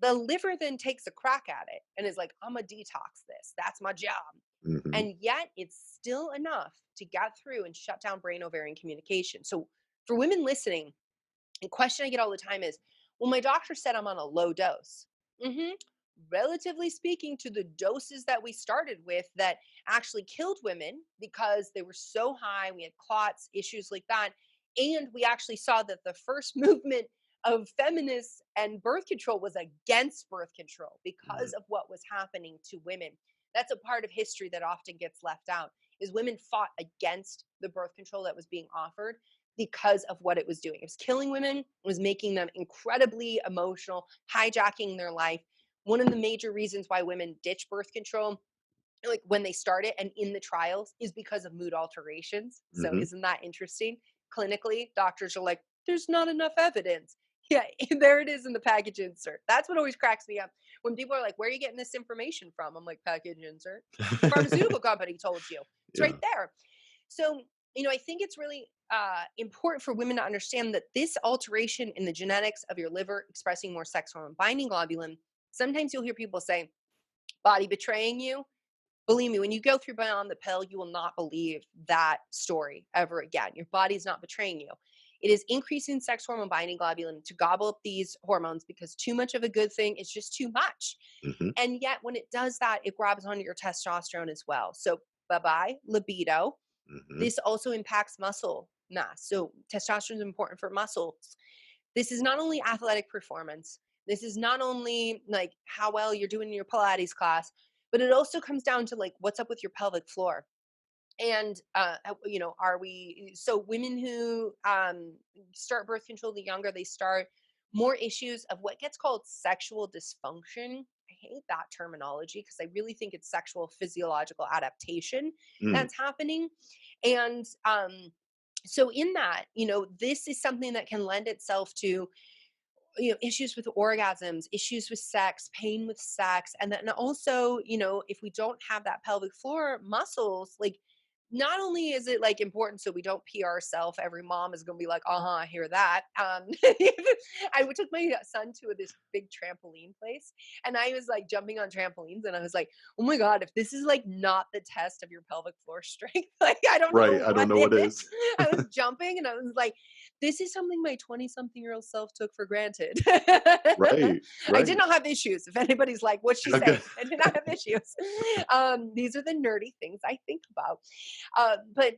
the liver then takes a crack at it and is like, I'm gonna detox this. That's my job. mhm. And yet it's still enough to get through and shut down brain ovarian communication. So for women listening, a question I get all the time is, well, my doctor said I'm on a low dose. hmm Relatively speaking, to the doses that we started with that actually killed women because they were so high, we had clots, issues like that. And we actually saw that the first movement of feminists and birth control was against birth control because Mhm. of what was happening to women. That's a part of history that often gets left out is women fought against the birth control that was being offered because of what it was doing. It was killing women, it was making them incredibly emotional, hijacking their life. One of the major reasons why women ditch birth control, like when they start it and in the trials, is because of mood alterations. So, Mhm. isn't that interesting? Clinically, doctors are like, there's not enough evidence. Yeah, there it is in the package insert. That's what always cracks me up when people are like, where are you getting this information from? I'm like, package insert. Pharmaceutical company told you. It's right Yeah. there. So, I think it's really important for women to understand that this alteration in the genetics of your liver expressing more sex hormone binding globulin, sometimes you'll hear people say, body betraying you. Believe me, when you go through Beyond the Pill, you will not believe that story ever again. Your body's not betraying you. It is increasing sex hormone binding globulin to gobble up these hormones because too much of a good thing is just too much. Hmm. And yet, when it does that, it grabs onto your testosterone as well. So, bye bye, libido. Hmm. This also impacts muscle mass. So, testosterone is important for muscles. This is not only athletic performance, this is not only like how well you're doing in your Pilates class, but it also comes down to like what's up with your pelvic floor. And are we so women who start birth control the younger they start, more issues of what gets called sexual dysfunction. I hate that terminology because I really think it's sexual physiological adaptation Mm. that's happening. And so in that, this is something that can lend itself to issues with orgasms, issues with sex, pain with sex. And then also, if we don't have that pelvic floor muscles, like, not only is it like important so we don't pee ourselves, every mom is going to be like, I hear that. I took my son to this big trampoline place, and I was like jumping on trampolines, and I was like, oh my God, if this is like not the test of your pelvic floor strength, like, I don't Right. know I don't what know is. what is. I was jumping and I was like, this is something my 20-something-year-old self took for granted. Right. I did Right. not have issues. If anybody's like, what's she Okay. saying? I did not have issues. These are the nerdy things I think about. But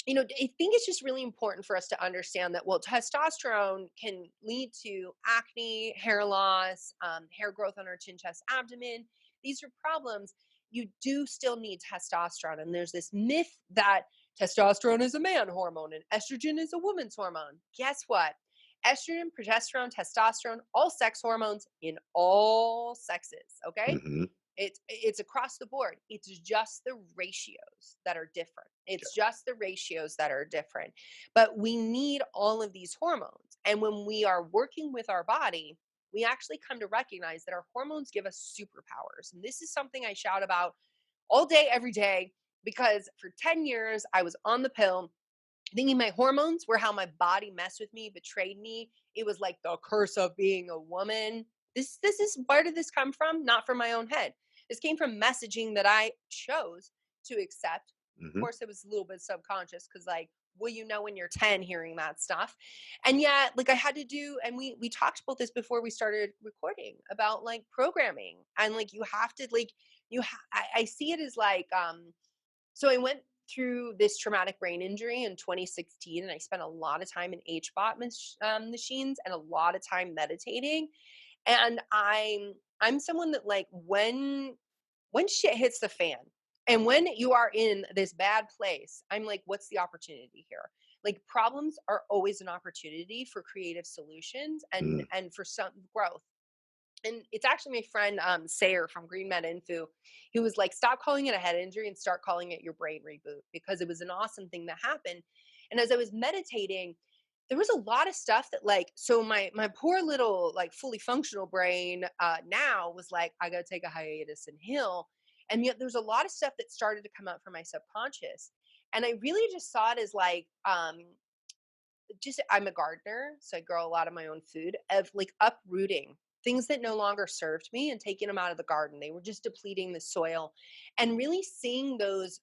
I think it's just really important for us to understand that, well, testosterone can lead to acne, hair loss, hair growth on our chin, chest, abdomen. These are problems. You do still need testosterone. And there's this myth that testosterone is a man hormone and estrogen is a woman's hormone. Guess what? Estrogen, progesterone, testosterone, all sex hormones in all sexes. Okay. Hmm. It's across the board. It's just the ratios that are different. It's just the ratios that are different. But we need all of these hormones. And when we are working with our body, we actually come to recognize that our hormones give us superpowers. And this is something I shout about all day, every day, because for 10 years I was on the pill thinking my hormones were how my body messed with me, betrayed me. It was like the curse of being a woman. This is, where did this come from? Not from my own head. This came from messaging that I chose to accept. Of Hmm. course, it was a little bit subconscious because, like, well, when you're 10 hearing that stuff. And yet, like, I had to do, and we talked about this before we started recording about like programming. And like, you have to, like, I see it as like, so I went through this traumatic brain injury in 2016, and I spent a lot of time in machines and a lot of time meditating. And I'm someone that, like, when shit hits the fan and when you are in this bad place, I'm like, what's the opportunity here? Like, problems are always an opportunity for creative solutions and for some growth. And it's actually my friend Sayer from Green Med Info, who was like, stop calling it a head injury and start calling it your brain reboot, because it was an awesome thing that happened. And as I was meditating, there was a lot of stuff that, like, so my poor little like fully functional brain now was like, I gotta take a hiatus and heal. And yet there's a lot of stuff that started to come out from my subconscious. And I really just saw it as like, just, I'm a gardener, so I grow a lot of my own food, of like uprooting things that no longer served me and taking them out of the garden. They were just depleting the soil, and really seeing those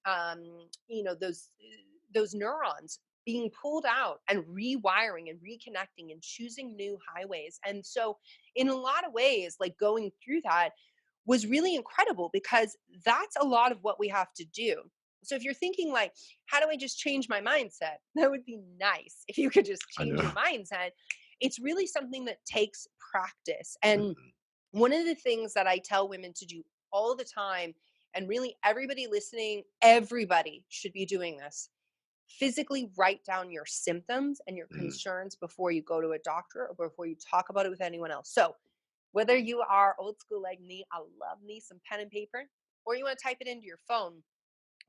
those neurons being pulled out and rewiring and reconnecting and choosing new highways. And so in a lot of ways, like, going through that was really incredible, because that's a lot of what we have to do. So if you're thinking like, how do I just change my mindset? That would be nice if you could just I change your know. mindset. It's really something that takes practice. And Mhm. one of the things that I tell women to do all the time, and really everybody listening, everybody should be doing this: physically write down your symptoms and your Mm. concerns before you go to a doctor or before you talk about it with anyone else. So whether you are old school like me, I love me some pen and paper, or you want to type it into your phone,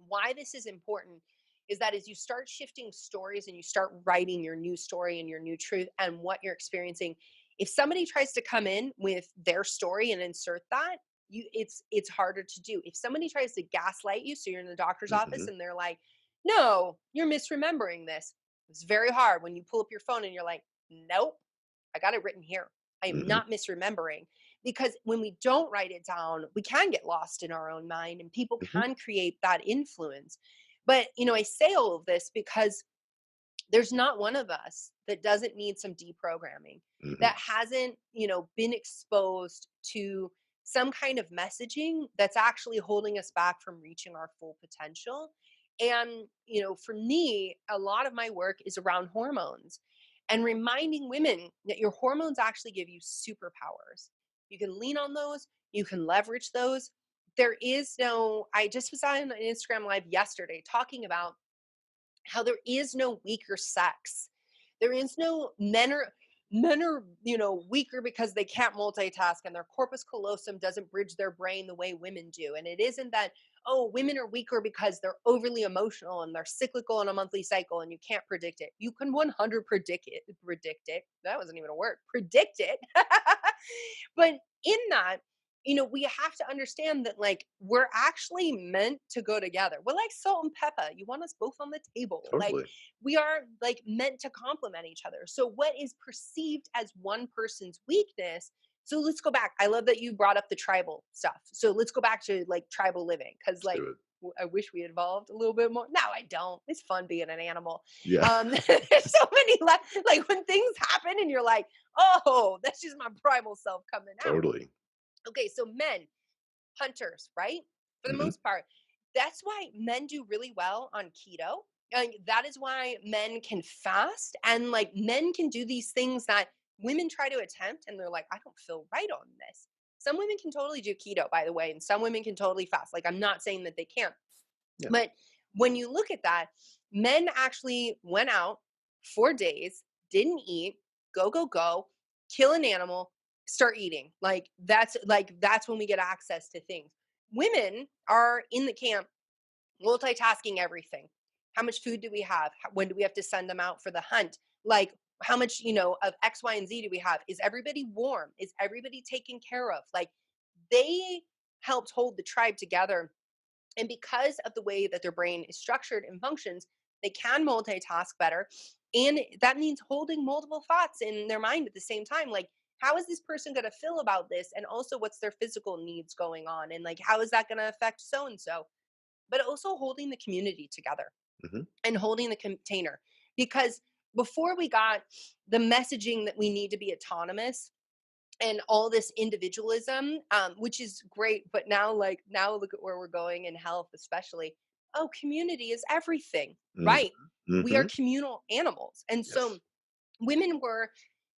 why this is important is that as you start shifting stories and you start writing your new story and your new truth and what you're experiencing, if somebody tries to come in with their story and insert that, it's harder to do. If somebody tries to gaslight you, so you're in the doctor's office Mhm. and they're like, no, you're misremembering this, it's very hard when you pull up your phone and you're like, nope, I got it written here. I am Mhm. not misremembering. Because when we don't write it down, we can get lost in our own mind and people Mhm. can create that influence. But, I say all of this because There's not one of us that doesn't need some deprogramming, Hmm. that hasn't, been exposed to some kind of messaging that's actually holding us back from reaching our full potential. And, for me, a lot of my work is around hormones and reminding women that your hormones actually give you superpowers. You can lean on those, you can leverage those. I just was on an Instagram live yesterday talking about how there is no weaker sex. There is no men are weaker because they can't multitask and their corpus callosum doesn't bridge their brain the way women do. And it isn't that, oh, women are weaker because they're overly emotional and they're cyclical in a monthly cycle and you can't predict it. You can 100 predict it. That wasn't even a word. Predict it. But in that, we have to understand that, like, we're actually meant to go together. We're like salt and pepper. You want us both on the table. Like, Totally. we are like meant to complement each other. So what is perceived as one person's weakness? So let's go back. I love that you brought up the tribal stuff. So let's go back to like tribal living, because Let's like do it. I wish we evolved a little bit more. No, I don't. It's fun being an animal. Yeah. There's so many like when things happen and you're like, oh, that's just my primal self coming out. Totally. Okay, so men, hunters, right? For the Hmm. most part. That's why men do really well on keto. And that is why men can fast and like men can do these things that women try to attempt and they're like, I don't feel right on this. Some women can totally do keto, by the way, and some women can totally fast. Like, I'm not saying that they can't. Yeah. But when you look at that, men actually went out 4 days, didn't eat, go, kill an animal, start eating. Like that's when we get access to things. Women are in the camp multitasking everything. How much food do we have? When do we have to send them out for the hunt? Like, how much, of X, Y, and Z do we have? Is everybody warm? Is everybody taken care of? Like, they helped hold the tribe together, and because of the way that their brain is structured and functions, they can multitask better. And that means holding multiple thoughts in their mind at the same time. Like, how is this person going to feel about this? And also, what's their physical needs going on? And like, how is that going to affect so and so? But also holding the community together Hmm. and holding the container. Because before we got the messaging that we need to be autonomous, and all this individualism, which is great, but now look at where we're going in health, especially. Oh, community is everything, Hmm. right? We are Hmm. communal animals, and so Yes. women were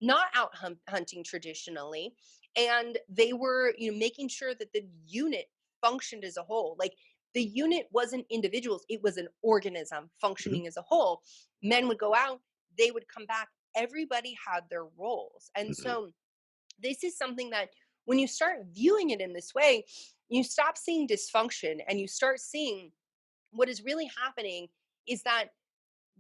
not out hunting traditionally, and they were, making sure that the unit functioned as a whole. Like, the unit wasn't individuals; it was an organism Hmm. functioning as a whole. Men would go out, they would come back. Everybody had their roles, and Hmm. so this is something that when you start viewing it in this way, you stop seeing dysfunction and you start seeing what is really happening is that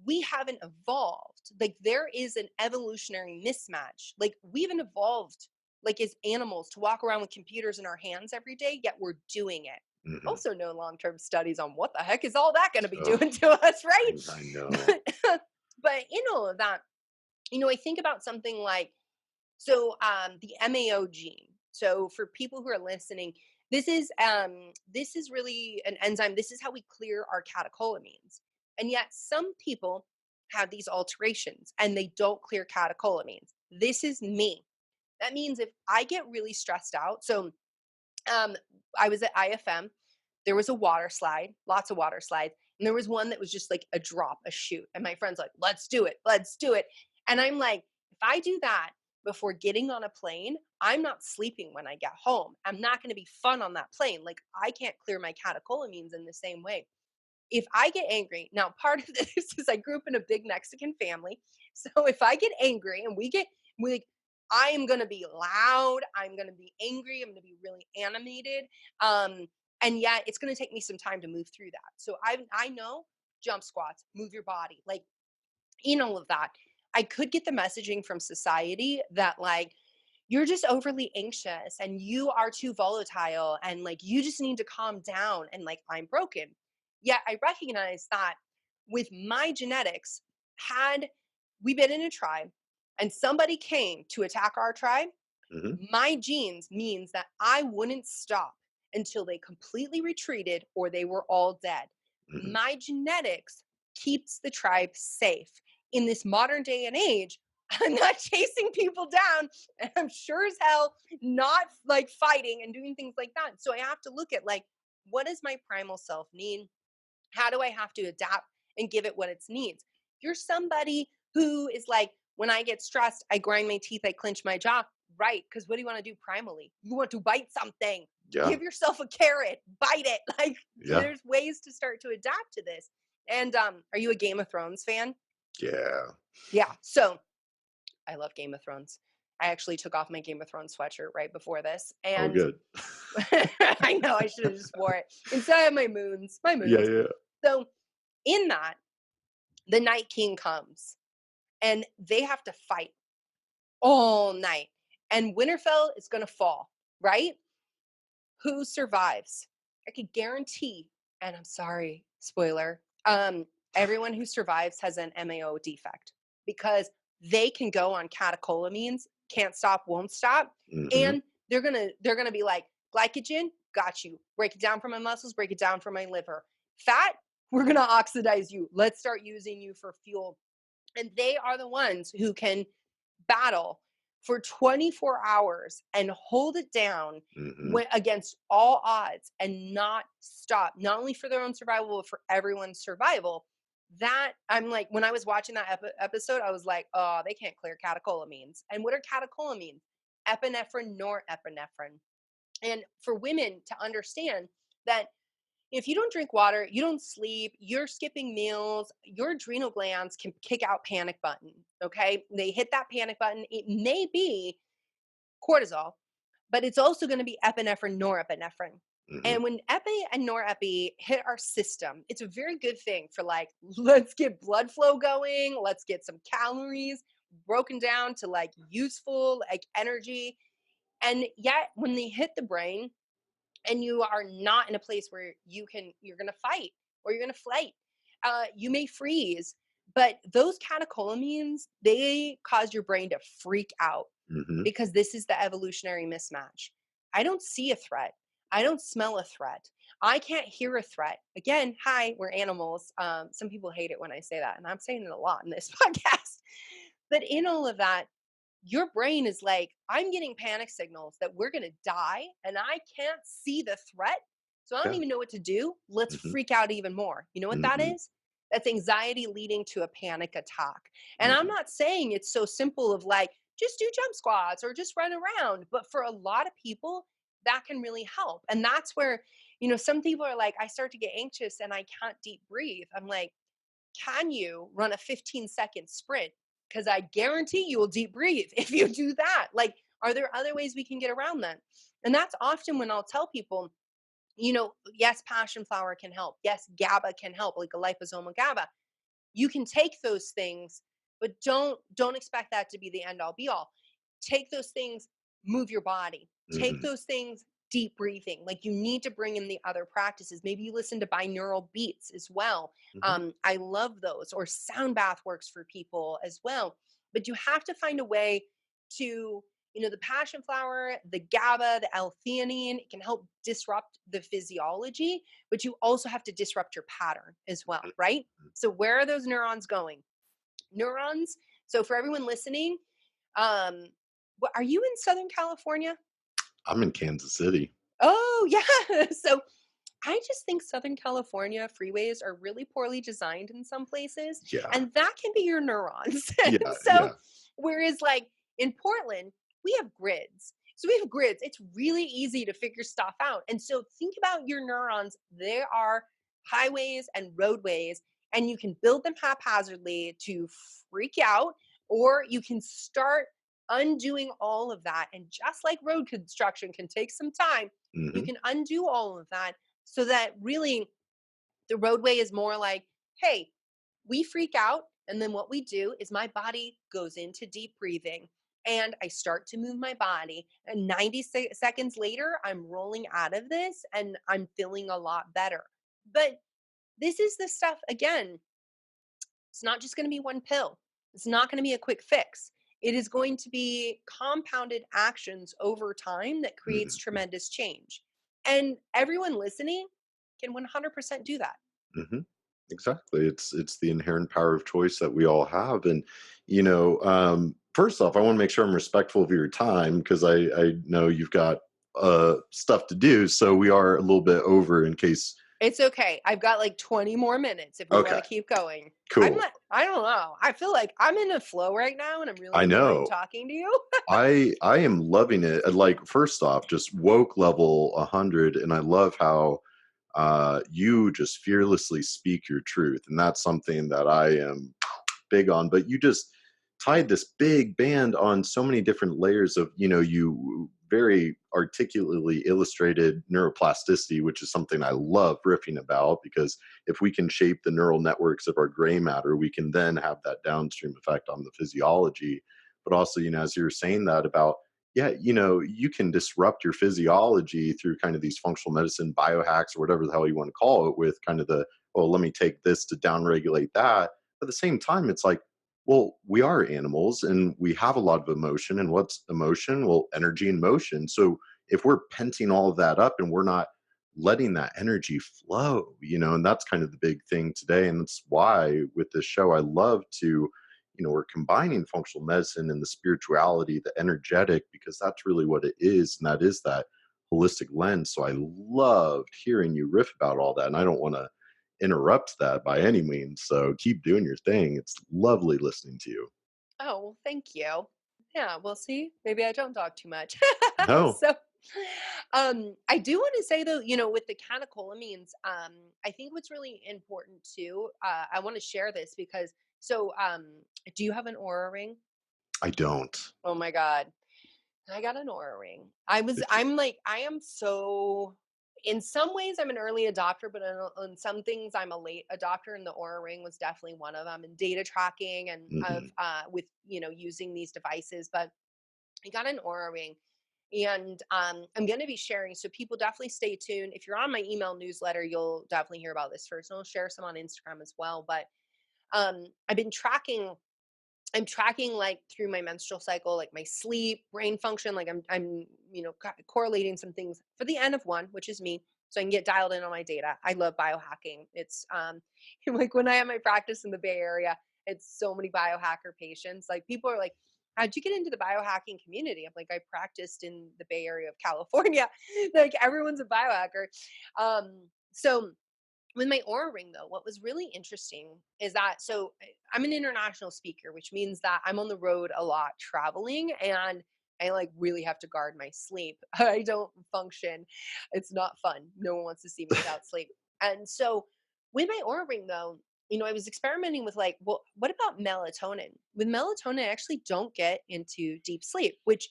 we haven't evolved. Like, there is an evolutionary mismatch. Like, we haven't evolved like as animals to walk around with computers in our hands every day, yet we're doing it. Hmm. Also, no long-term studies on what the heck is all that going to be Oh, doing to us, right? I know. But in all of that, I think about something like, the MAO gene. So for people who are listening, this is really an enzyme. This is how we clear our catecholamines. And yet some people have these alterations and they don't clear catecholamines. This is me. That means if I get really stressed out, um I was at IFM, there was a water slide, lots of water slides, and there was one that was just like a drop, a shoot. And my friend's like, let's do it, let's do it. And I'm like, if I do that before getting on a plane, I'm not sleeping when I get home. I'm not going to be fun on that plane. Like, I can't clear my catecholamines in the same way. If I get angry, now part of this is I grew up in a big Mexican family. So if I get angry and we I am gonna be loud, I'm gonna be angry, I'm gonna be really animated. Um, and yet it's gonna take me some time to move through that. So I know jump squats, move your body, like in all of that. I could get the messaging from society that like you're just overly anxious and you are too volatile and like you just need to calm down and like I'm broken. Yet I recognize that with my genetics, had we been in a tribe and somebody came to attack our tribe, Hmm. my genes means that I wouldn't stop until they completely retreated or they were all dead. Hmm. My genetics keeps the tribe safe. in this modern day and age, I'm not chasing people down, and I'm sure as hell not like fighting and doing things like that. So I have to look at like, what does my primal self need? How do I have to adapt and give it what it needs? You're somebody who is like, when I get stressed, I grind my teeth, I clench my jaw. Right. Because what do you want to do primally? You want to bite something. Yeah. Give yourself a carrot, bite it. Like, Yeah. there's ways to start to adapt to this. And are you a Game of Thrones fan? Yeah. Yeah. So I love Game of Thrones. I actually took off my Game of Thrones sweatshirt right before this. Oh, And good. I know I should have just wore it. Instead, I have my moons, my Yeah, moons. yeah. So in that, the Night King comes and they have to fight all night. And Winterfell is going to fall, right? Who survives? I could guarantee, and I'm sorry, spoiler, everyone who survives has an MAO defect because they can go on catecholamines, can't stop, won't stop, Mhm. and they're gonna be like, glycogen, got you. Break it down for my muscles, break it down for my liver. Fat, we're gonna oxidize you. Let's start using you for fuel. And they are the ones who can battle for 24 hours and hold it down Mhm. against all odds and not stop, not only for their own survival, but for everyone's survival. That I'm like, when I was watching that episode, I was like, oh, they can't clear catecholamines. And what are catecholamines? Epinephrine, norepinephrine. And for women to understand that if you don't drink water, you don't sleep, you're skipping meals, your adrenal glands can kick out panic button. Okay. They hit that panic button. It may be cortisol, but it's also going to be epinephrine, norepinephrine. Mhm. And when epi and norepi hit our system, it's a very good thing for like, let's get blood flow going, let's get some calories broken down to like useful, like energy. And yet, when they hit the brain, and you are not in a place where you're going to fight or you're going to flight, you may freeze, but those catecholamines, they cause your brain to freak out Mhm. because this is the evolutionary mismatch. I don't see a threat, I don't smell a threat, I can't hear a threat. Again, hi, we're animals. Some people hate it when I say that, and I'm saying it a lot in this podcast. But in all of that, your brain is like, I'm getting panic signals that we're going to die and I can't see the threat. So I don't Yeah. even know what to do. Let's Mhm. freak out even more. You know what that Mhm. is? That's anxiety leading to a panic attack. And I'm Mhm. not saying it's so simple of like, just do jump squats or just run around. But for a lot of people, that can really help. And that's where, some people are like, I start to get anxious and I can't deep breathe. I'm like, can you run a 15-second sprint? Because I guarantee you will deep breathe if you do that. Like, are there other ways we can get around that? And that's often when I'll tell people, yes, passion flower can help. Yes, GABA can help, like a liposomal GABA. You can take those things, but don't expect that to be the end all be all. Take those things, move your body. Take Mhm. those things, deep breathing. Like, you need to bring in the other practices. Maybe you listen to binaural beats as well. Mhm. I love those. Or sound bath works for people as well. But you have to find a way to, the passion flower, the GABA, the L-theanine, it can help disrupt the physiology, but you also have to disrupt your pattern as well, right? So where are those neurons going? Neurons. So for everyone listening, um, are you in Southern California? I'm in Kansas City. Oh yeah. So I just think Southern California freeways are really poorly designed in some places, Yeah. and that can be your neurons. Yeah, So, yeah. whereas like in Portland, we have grids. So we have grids. It's really easy to figure stuff out. And so think about your neurons. There are highways and roadways, and you can build them haphazardly to freak out, or you can start undoing all of that. And just like road construction can take some time, you Mhm. can undo all of that so that really the roadway is more like, hey, we freak out. And then what we do is my body goes into deep breathing and I start to move my body. And 90 seconds later, I'm rolling out of this and I'm feeling a lot better. But this is the stuff, again, it's not just going to be one pill, it's not going to be a quick fix. It is going to be compounded actions over time that creates Mhm. tremendous change. And everyone listening can 100% do that. Mhm. Exactly. It's the inherent power of choice that we all have. And, first off, I want to make sure I'm respectful of your time because I know you've got stuff to do. So we are a little bit over in case. It's okay. I've got like 20 more minutes if we want Okay, to keep going. I'm cool. like, I don't know. I feel like I'm in a flow right now and I'm really I enjoying know. talking to you. I am loving it. Like, first off, just woke level 100, and I love how you just fearlessly speak your truth, and that's something that I am big on. But you just tied this big band on so many different layers of, you very articulately illustrated neuroplasticity, which is something I love riffing about, because if we can shape the neural networks of our gray matter, we can then have that downstream effect on the physiology. But also, as you were saying that about, yeah, you can disrupt your physiology through kind of these functional medicine biohacks or whatever the hell you want to call it, with kind of the, oh, let me take this to downregulate that. At the same time, it's like, well, we are animals and we have a lot of emotion. And what's emotion? Well, energy and motion. So if we're penting all of that up and we're not letting that energy flow, and that's kind of the big thing today. And that's why with this show, I love to, we're combining functional medicine and the spirituality, the energetic, because that's really what it is. And that is that holistic lens. So I loved hearing you riff about all that. And I don't want to interrupt that by any means. So keep doing your thing. It's lovely listening to you. Oh, well, thank you. Yeah, we'll see. Maybe I don't talk too much. No, So, I do want to say though, with the catecholamines, I think what's really important too, I want to share this because, so, do you have an aura ring? I don't. Oh my God. I got an aura ring. Did you? I'm like, I am so, in some ways, I'm an early adopter, but in some things, I'm a late adopter, and the aura ring was definitely one of them. And data tracking and of Hmm. with using these devices. But I got an aura ring, and I'm going to be sharing. So people definitely stay tuned. If you're on my email newsletter, you'll definitely hear about this first, and I'll share some on Instagram as well. But I've been tracking I'm tracking like through my menstrual cycle, like my sleep, brain function. Like I'm correlating some things for the N of one, which is me, so I can get dialed in on my data. I love biohacking. It's like when I have my practice in the Bay Area, it's so many biohacker patients. Like people are like, "How'd you get into the biohacking community?" I'm like, "I practiced in the Bay Area of California." Like everyone's a biohacker. So with my aura ring though, what was really interesting is that I'm an international speaker, which means that I'm on the road a lot traveling, and I like really have to guard my sleep. I don't function. It's not fun. No one wants to see me without sleep. And so with my aura ring though, I was experimenting with like, well, what about melatonin? With melatonin, I actually don't get into deep sleep, which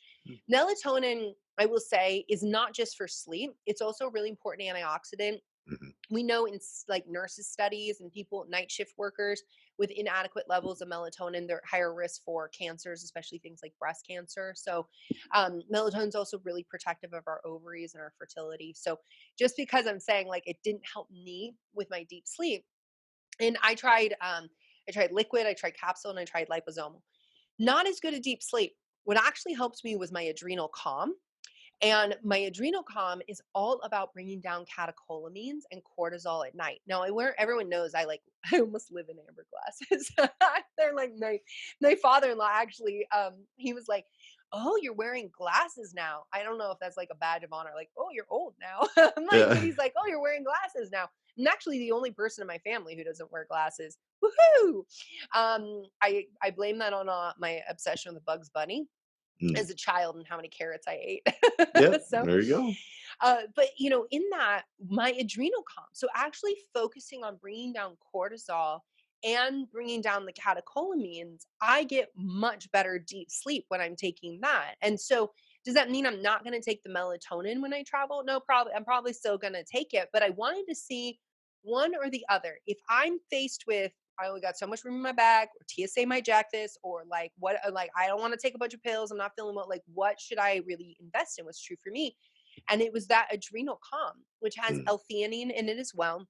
melatonin, I will say, is not just for sleep. It's also a really important antioxidant. Hmm. We know in like nurses studies and people, night shift workers with inadequate levels of melatonin, they're higher risk for cancers, especially things like breast cancer. So melatonin is also really protective of our ovaries and our fertility. So just because I'm saying like it didn't help me with my deep sleep, and I tried liquid, I tried capsule, and I tried liposomal, not as good at deep sleep. What actually helped me was my adrenal calm, and my adrenal calm is all about bringing down catecholamines and cortisol at night. Now, everyone knows I like I almost live in amber glasses. They're like my father-in-law actually he was like, "Oh, you're wearing glasses now." I don't know if that's like a badge of honor, like, "Oh, you're old now." I'm like, but Yeah. he's like, "Oh, you're wearing glasses now." I'm actually the only person in my family who doesn't wear glasses. Woohoo! I blame that on my obsession with Bugs Bunny Mm. as a child and how many carrots I ate. Yep. So, There you go. but in that, my adrenal calm. So actually focusing on bringing down cortisol and bringing down the catecholamines, I get much better deep sleep when I'm taking that. And so, does that mean I'm not going to take the melatonin when I travel? No, probably. I'm probably still going to take it, but I wanted to see one or the other. If I'm faced with I only got so much room in my bag, or TSA might jack this, or like what, like I don't want to take a bunch of pills. I'm not feeling well. Like, what should I really invest in? What's true for me? And it was that adrenal calm, which has Mm. L-theanine in it as well,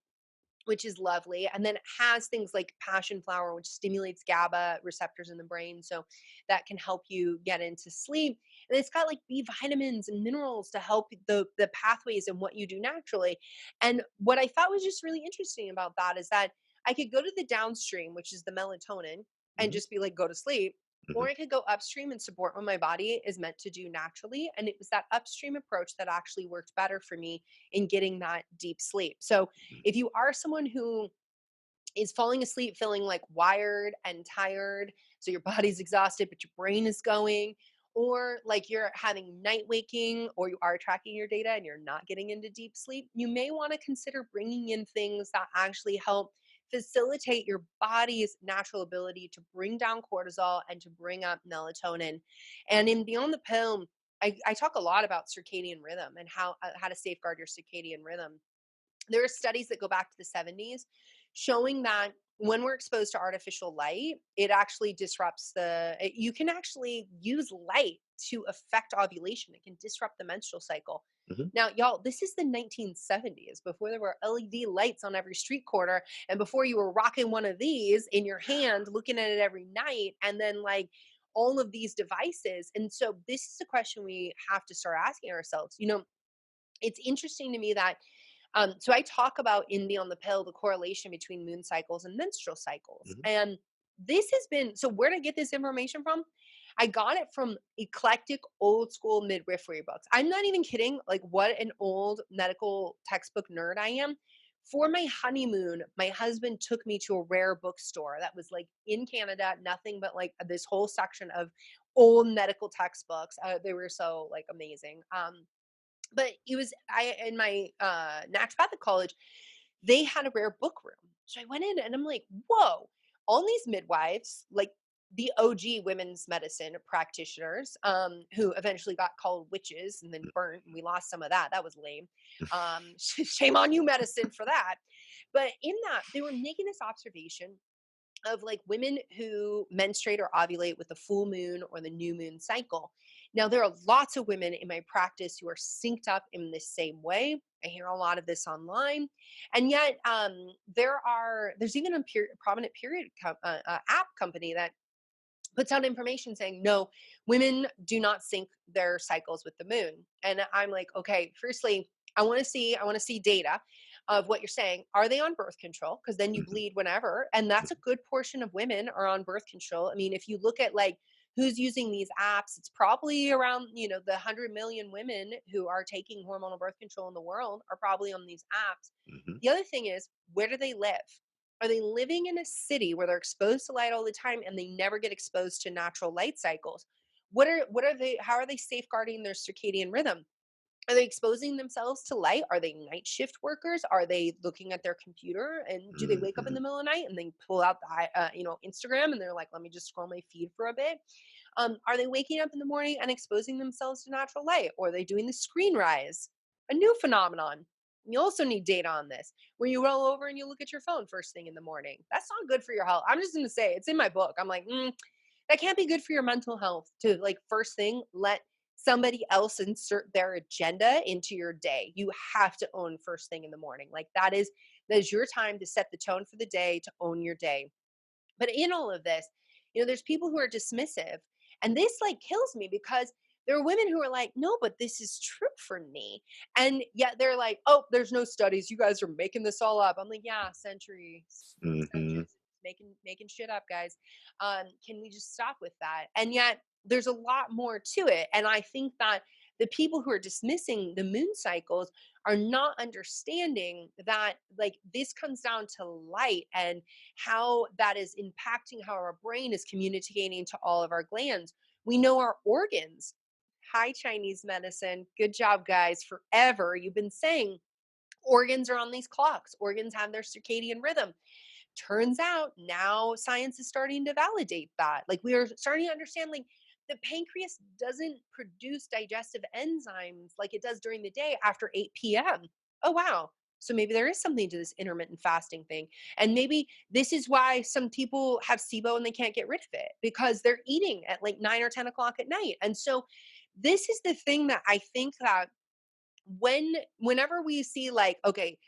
which is lovely. And then it has things like passion flower, which stimulates GABA receptors in the brain. So that can help you get into sleep. And it's got like B vitamins and minerals to help the pathways and what you do naturally. And what I thought was just really interesting about that is that I could go to the downstream, which is the melatonin, and Hmm. just be like, go to sleep. Hmm. Or I could go upstream and support what my body is meant to do naturally. And it was that upstream approach that actually worked better for me in getting that deep sleep. So if you are someone who is falling asleep feeling like wired and tired, so your body's exhausted, but your brain is going, or like you're having night waking, or you are tracking your data and you're not getting into deep sleep, you may want to consider bringing in things that actually help facilitate your body's natural ability to bring down cortisol and to bring up melatonin. And in Beyond the Pill, I talk a lot about circadian rhythm and how to safeguard your circadian rhythm. There are studies that go back to the 70s showing that when we're exposed to artificial light, it actually disrupts you can actually use light to affect ovulation. It can disrupt the menstrual cycle. Hmm. Now, y'all, this is the 1970s, before there were LED lights on every street corner, and before you were rocking one of these in your hand, looking at it every night, and then like all of these devices. And so, this is a question we have to start asking ourselves. It's interesting to me that so I talk about in Beyond the Pill the correlation between moon cycles and menstrual cycles. Hmm. And this has been so where did I get this information from? I got it from eclectic old school midwifery books. I'm not even kidding. Like, what an old medical textbook nerd I am. For my honeymoon, my husband took me to a rare bookstore that was like in Canada, nothing but like this whole section of old medical textbooks. They were so like amazing. But it was I in my naturopathic college, they had a rare book room. So I went in and I'm like, whoa, all these midwives, like the OG women's medicine practitioners, who eventually got called witches and then burnt, and we lost some of that. That was lame. Shame on you, medicine, for that. But in that, they were making this observation of like women who menstruate or ovulate with the full moon or the new moon cycle. Now, there are lots of women in my practice who are synced up in this same way. I hear a lot of this online, and yet there's even a prominent period app company that puts out information saying no, women do not sync their cycles with the moon. And I'm like, okay, firstly, I want to see data of what you're saying. Are they on birth control? Because then you Hmm. bleed whenever, and that's a good portion of women are on birth control. I mean, if you look at like who's using these apps, it's probably around the 100 million women who are taking hormonal birth control in the world are probably on these apps. Hmm. The other thing is, where do they live? Are they living in a city where they're exposed to light all the time and they never get exposed to natural light cycles? What are they how are they safeguarding their circadian rhythm? Are they exposing themselves to light? Are they night shift workers? Are they looking at their computer, and do they wake up in Hmm. the middle of the night and then pull out Instagram and they're like, let me just scroll my feed for a bit? Are they waking up in the morning and exposing themselves to natural light, or are they doing the screen rise, a new phenomenon? You also need data on this, where you roll over and you look at your phone first thing in the morning. That's not good for your health. I'm just going to say it's in my book. I'm like, that can't be good for your mental health to like first thing let somebody else insert their agenda into your day. You have to own first thing in the morning. Like that is your time to set the tone for the day, to own your day. But in all of this, there's people who are dismissive. And this like kills me because there are women who are like, no, but this is true for me. And yet they're like, oh, there's no studies. You guys are making this all up. I'm like, yeah, Hmm. centuries making shit up, guys. Can we just stop with that? And yet there's a lot more to it. And I think that the people who are dismissing the moon cycles are not understanding that like this comes down to light and how that is impacting how our brain is communicating to all of our glands. We know our organs. Hi, Chinese medicine. Good job, guys. Forever, you've been saying organs are on these clocks, organs have their circadian rhythm. Turns out now science is starting to validate that. Like, we are starting to understand, like, the pancreas doesn't produce digestive enzymes like it does during the day after 8 p.m. Oh, wow. So maybe there is something to this intermittent fasting thing. And maybe this is why some people have SIBO and they can't get rid of it because they're eating at like 9 or 10 o'clock at night. And so this is the thing that I think that whenever we see like, okay,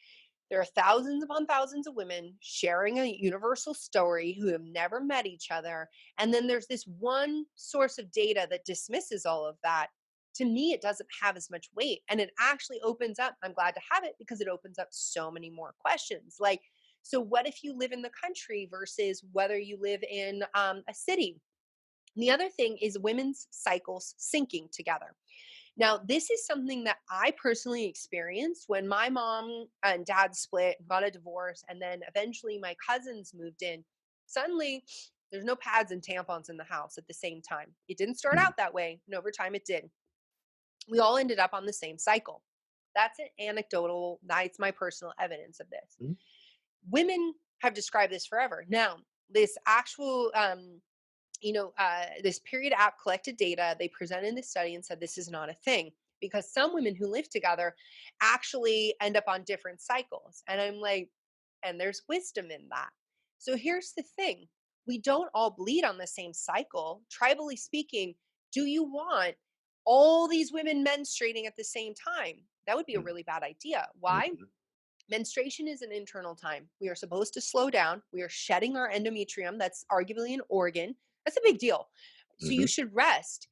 there are thousands upon thousands of women sharing a universal story who have never met each other. And then there's this one source of data that dismisses all of that. To me, it doesn't have as much weight. And it actually opens up, I'm glad to have it because it opens up so many more questions. Like, So what if you live in the country versus whether you live in a city? The other thing is women's cycles syncing together. Now, this is something that I personally experienced when my mom and dad split, got a divorce, and then eventually my cousins moved in. Suddenly, there's no pads and tampons in the house at the same time. It didn't start Mhm. out that way, and over time it did. We all ended up on the same cycle. That's an anecdotal, that's my personal evidence of this. Mhm. Women have described this forever. Now, this actual this period app collected data. They presented this study and said this is not a thing because some women who live together actually end up on different cycles. And I'm like, and there's wisdom in that. So here's the thing, we don't all bleed on the same cycle. Tribally speaking, do you want all these women menstruating at the same time? That would be a Mhm. really bad idea. Why? Mhm. Menstruation is an internal time. We are supposed to slow down. We are shedding our endometrium. That's arguably an organ. That's a big deal. So you Mhm. should rest.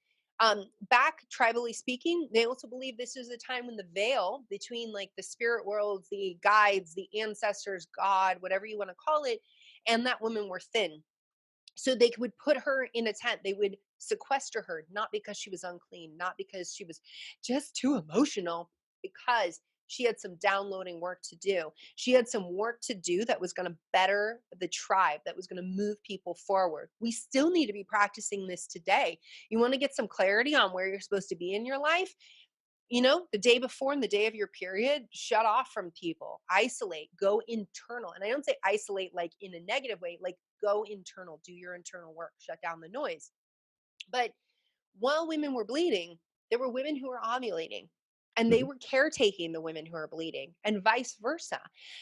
Back tribally speaking, they also believe this is a time when the veil between like the spirit worlds, the guides, the ancestors, God, whatever you want to call it, and that women were thin. So they would put her in a tent. They would sequester her, not because she was unclean, not because she was just too emotional, because she had some downloading work to do. She had some work to do that was going to better the tribe, that was going to move people forward. We still need to be practicing this today. You want to get some clarity on where you're supposed to be in your life? The day before and the day of your period, shut off from people, isolate, go internal. And I don't say isolate like in a negative way, like go internal, do your internal work, shut down the noise. But while women were bleeding, there were women who were ovulating and they Mhm. were caretaking the women who are bleeding and vice versa.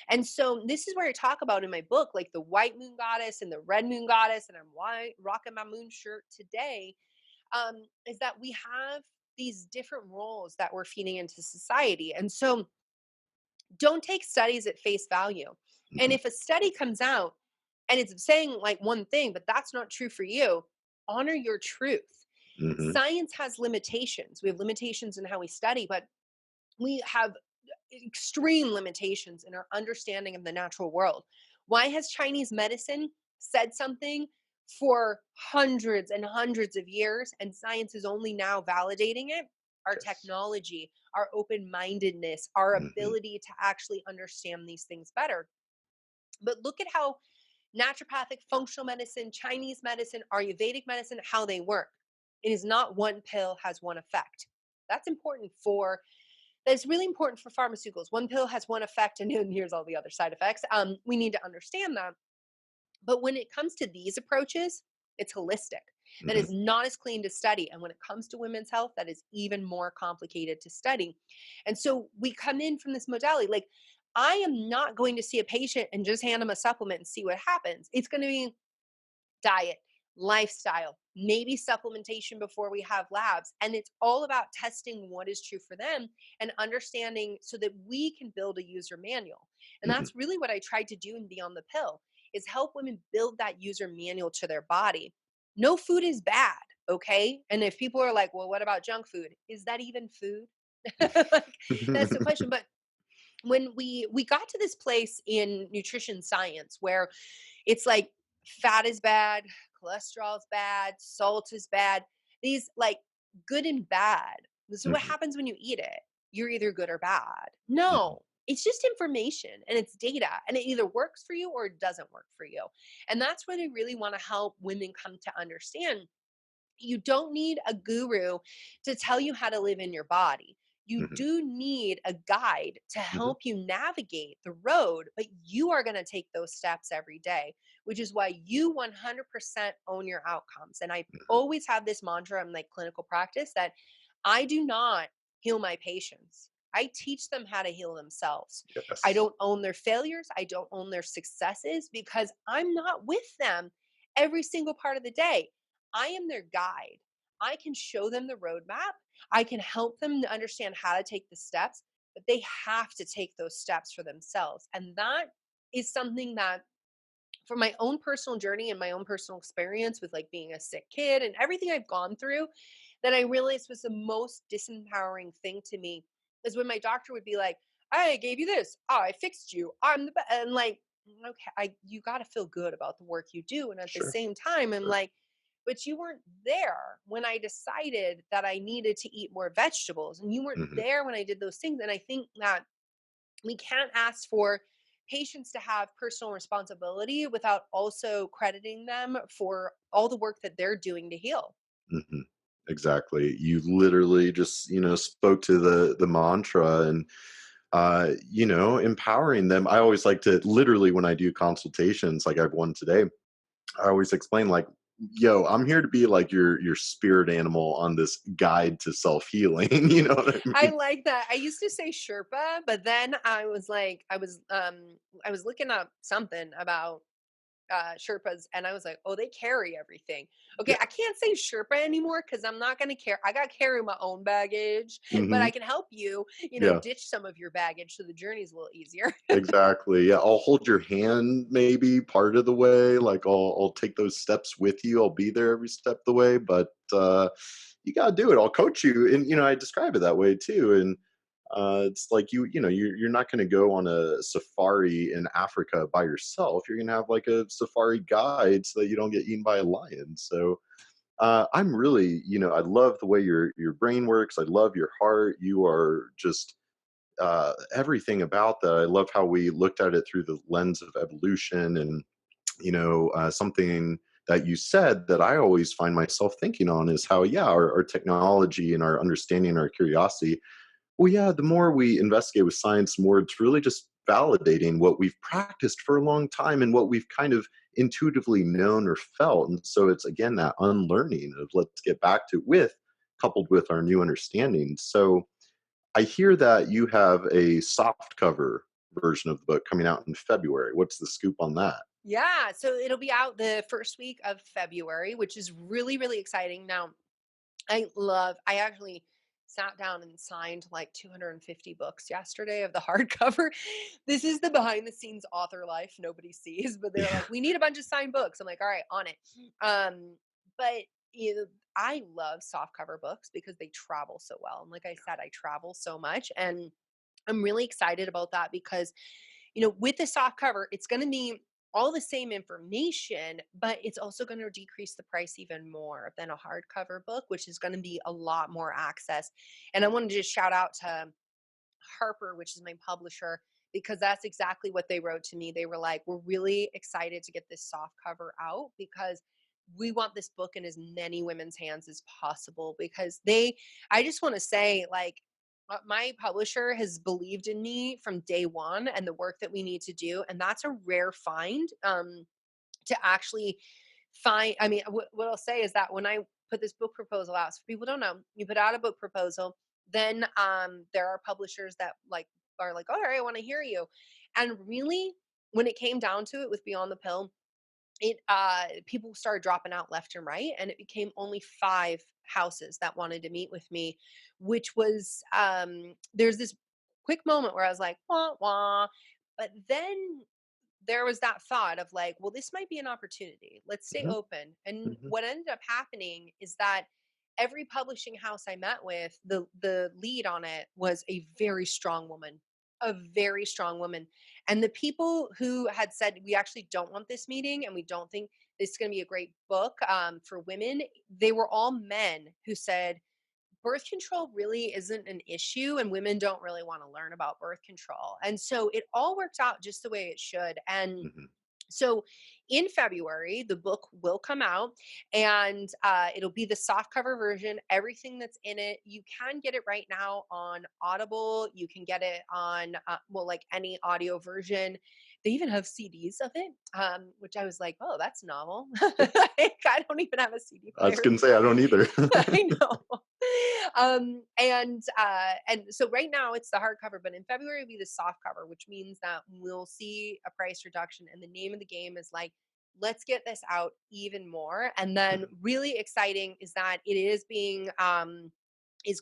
And so this is where I talk about in my book, like the white moon goddess and the red moon goddess, and I'm rocking my moon shirt today, is that we have these different roles that we're feeding into society. And so don't take studies at face value. And Mhm. if a study comes out and it's saying like one thing, but that's not true for you, honor your truth. Mhm. Science has limitations. We have limitations in how we study, but we have extreme limitations in our understanding of the natural world. Why has Chinese medicine said something for hundreds and hundreds of years and science is only now validating it? Our Yes. technology, our open mindedness, our Mhm. ability to actually understand these things better. But look at how naturopathic, functional medicine, Chinese medicine, Ayurvedic medicine, how they work. It is not one pill has one effect. That's important for That's really important for pharmaceuticals. One pill has one effect, and then here's all the other side effects. We need to understand that. But when it comes to these approaches, it's holistic. That Mhm. is not as clean to study. And when it comes to women's health, that is even more complicated to study. And so we come in from this modality. Like, I am not going to see a patient and just hand them a supplement and see what happens. It's going to be diet, lifestyle, maybe supplementation before we have labs. And it's all about testing what is true for them and understanding so that we can build a user manual. And Mhm. that's really what I tried to do in Beyond the Pill is help women build that user manual to their body. No food is bad, okay? And if people are like, well, what about junk food? Is that even food? Like, that's the question. But when we got to this place in nutrition science where it's like fat is bad, cholesterol is bad, salt is bad. These like good and bad. So what Mhm. happens when you eat it? You're either good or bad. Mhm. No, it's just information and it's data and it either works for you or it doesn't work for you. And that's what I really want to help women come to understand. You don't need a guru to tell you how to live in your body. You Mhm. do need a guide to Mhm. help you navigate the road, but you are going to take those steps every day, which is why you 100% own your outcomes. And I Mhm. always have this mantra in like clinical practice that I do not heal my patients. I teach them how to heal themselves. I Yes. don't own their failures. I don't own their successes because I'm not with them every single part of the day. I am their guide. I can show them the roadmap. I can help them to understand how to take the steps, but they have to take those steps for themselves. And that is something that, for my own personal journey and my own personal experience with like being a sick kid and everything I've gone through, that I realized was the most disempowering thing to me is when my doctor would be like, I gave you this. Oh, I fixed you. I'm the best. And like, okay, you got to feel good about the work you do. And at the Sure, same time, I'm sure. like, but you weren't there when I decided that I needed to eat more vegetables, and you weren't Mhm, there when I did those things. And I think that we can't ask for patients to have personal responsibility without also crediting them for all the work that they're doing to heal. mhm. Exactly. You literally just, spoke to the mantra and, empowering them. I always like to literally when I do consultations, like I have one today, I always explain like, "Yo, I'm here to be like your spirit animal on this guide to self-healing." You know what I I mean? like that. I used to say Sherpa, but then I was like, I was looking up something about Sherpas, and I was like, oh, they carry everything. Okay, Yeah. I can't say Sherpa anymore because I'm not going to care. I got to carry my own baggage, but I Mhm. can help you, Yeah. ditch some of your baggage so the journey's a little easier. Exactly. Yeah, I'll hold your hand maybe part of the way. Like I'll take those steps with you. I'll be there every step of the way, but you gotta do it. I'll coach you. And I describe it that way too. And it's like you're not gonna go on a safari in Africa by yourself. You're gonna have like a safari guide so that you don't get eaten by a lion. So I'm really, I love the way your brain works. I love your heart. You are just everything about that. I love how we looked at it through the lens of evolution, and something that you said that I always find myself thinking on is how, yeah, our technology and our understanding, our curiosity. Well, yeah, the more we investigate with science, the more it's really just validating what we've practiced for a long time and what we've kind of intuitively known or felt. And so it's again that unlearning of let's get back to with coupled with our new understanding. So I hear that you have a soft cover version of the book coming out in February. What's the scoop on that? Yeah, so it'll be out the first week of February, which is really, really exciting. Now, I actually sat down and signed like 250 books yesterday of the hardcover. This is the behind the scenes author life nobody sees, but they're Yeah. like, we need a bunch of signed books. I'm like, all right, on it. But I love soft cover books because they travel so well. And like I said, I travel so much, and I'm really excited about that because with the soft cover, it's going to be all the same information, but it's also going to decrease the price even more than a hardcover book, which is going to be a lot more access. And I wanted to just shout out to Harper, which is my publisher, because that's exactly what they wrote to me. They were like, we're really excited to get this soft cover out because we want this book in as many women's hands as possible because I just want to say, like, my publisher has believed in me from day one and the work that we need to do. And that's a rare find to actually find. I mean, what I'll say is that when I put this book proposal out, so people don't know, you put out a book proposal, then there are publishers that are like, all right, I want to hear you. And really, when it came down to it with Beyond the Pill, it people started dropping out left and right, and it became only 5 houses that wanted to meet with me, which was there's this quick moment where I was like, wah, wah. But then there was that thought of like, well, this might be an opportunity. Let's stay Mhm, open. And mhm, what ended up happening is that every publishing house I met with, the lead on it was a very strong woman, a very strong woman. And the people who had said, we actually don't want this meeting and we don't think this is going to be a great book for women, they were all men who said, birth control really isn't an issue and women don't really want to learn about birth control. And so it all worked out just the way it should. And mhm. so in February, the book will come out, and it'll be the soft cover version, everything that's in it. You can get it right now on Audible. You can get it on, well, like any audio version. They even have CDs of it, which I was like, oh, that's novel. Yeah. I don't even have a CD I was player. gonna say I don't either. I know. And so right now it's the hardcover, but in February will be the soft cover, which means that we'll see a price reduction. And the name of the game is like, let's get this out even more. And then Mhm. really exciting is that it is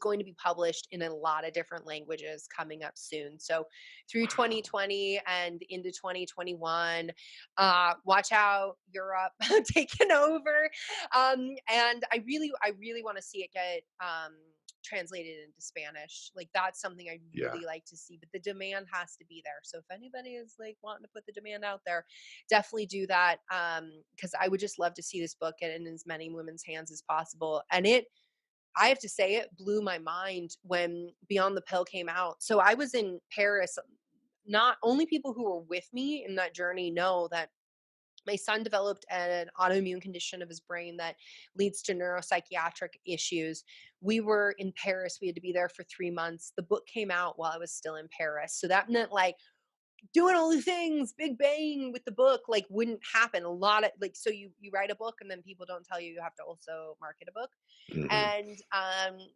going to be published in a lot of different languages coming up soon. So through Wow. 2020 and into 2021, watch out, Europe taking over. And I really want to see it get translated into Spanish. Like that's something I'd Yeah. really like to see, but the demand has to be there. So if anybody is like wanting to put the demand out there, definitely do that. Because I would just love to see this book get in as many women's hands as possible. And I have to say, it blew my mind when Beyond the Pill came out. So I was in Paris. Not only people who were with me in that journey know that my son developed an autoimmune condition of his brain that leads to neuropsychiatric issues. We were in Paris. We had to be there for 3 months. The book came out while I was still in Paris. So that meant like doing all the things, big bang with the book, like wouldn't happen. A lot of like, so you write a book and then people don't tell you you have to also market a book. Hmm. And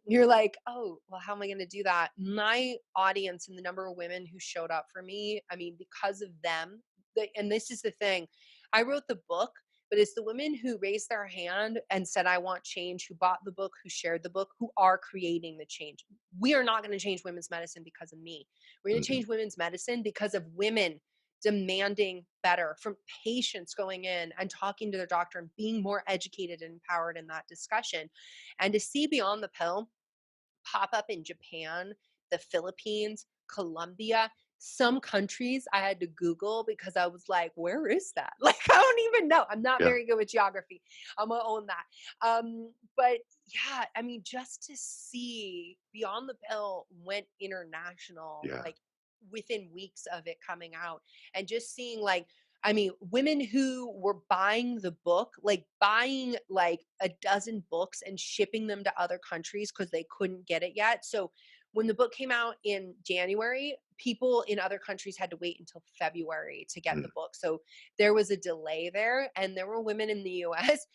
you're like, oh, well, how am I going to do that? My audience and the number of women who showed up for me, I mean, because of them, and this is the thing, I wrote the book, but it's the women who raised their hand and said, I want change, who bought the book, who shared the book, who are creating the change. We are not going to change women's medicine because of me. We're going to Hmm. change women's medicine because of women demanding better, from patients going in and talking to their doctor and being more educated and empowered in that discussion. And to see Beyond the Pill pop up in Japan, the Philippines, Colombia, some countries I had to Google because I was like, where is that? Like, I don't even know. I'm not Yeah. very good with geography. I'm going to own that. But yeah, I mean, just to see Beyond the Pill went international, Yeah. like within weeks of it coming out, and just seeing like, I mean, women who were buying the book, like buying like a dozen books and shipping them to other countries because they couldn't get it yet. So when the book came out in January, people in other countries had to wait until February to get the Mm. book. So there was a delay there. And there were women in the US.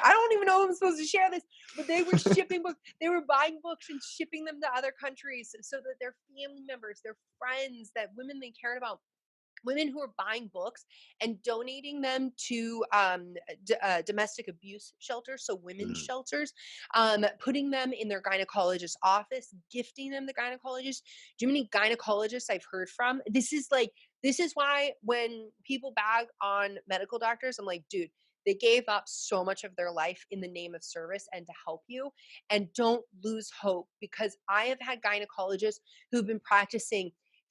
I don't even know if I'm supposed to share this, but they were shipping books. They were buying books and shipping them to other countries so that their family members, their friends, that women they cared about, women who are buying books and donating them to domestic abuse shelters, so women's Mm. shelters, putting them in their gynecologist's office, gifting them the gynecologist. Do you know how many gynecologists I've heard from? This is why when people bag on medical doctors, I'm like, dude, they gave up so much of their life in the name of service and to help you. And don't lose hope, because I have had gynecologists who've been practicing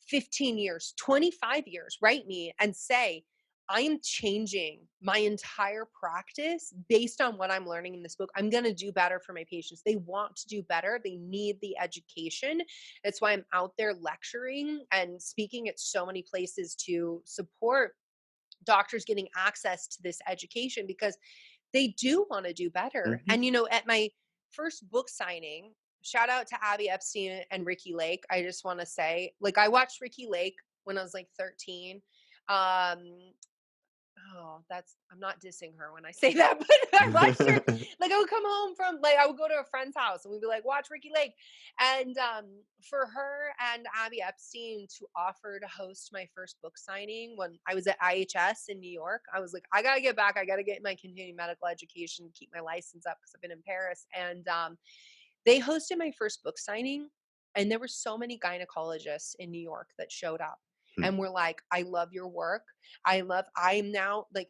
15 years, 25 years, write me and say, I am changing my entire practice based on what I'm learning in this book. I'm going to do better for my patients. They want to do better. They need the education. That's why I'm out there lecturing and speaking at so many places to support doctors getting access to this education, because they do want to do better. Mhm. And, you know, at my first book signing, shout out to Abby Epstein and Ricky Lake. I just want to say, like, I watched Ricky Lake when I was like 13. Um, Oh, that's I'm not dissing her when I say that, but I watched her. Like I would come home from like I would go to a friend's house and we'd be like, watch Ricky Lake. And for her and Abby Epstein to offer to host my first book signing when I was at IHS in New York, I was like, I gotta get back. I gotta get my continuing medical education, keep my license up because I've been in Paris. And they hosted my first book signing, and there were so many gynecologists in New York that showed up and were like, I love your work. I'm now like,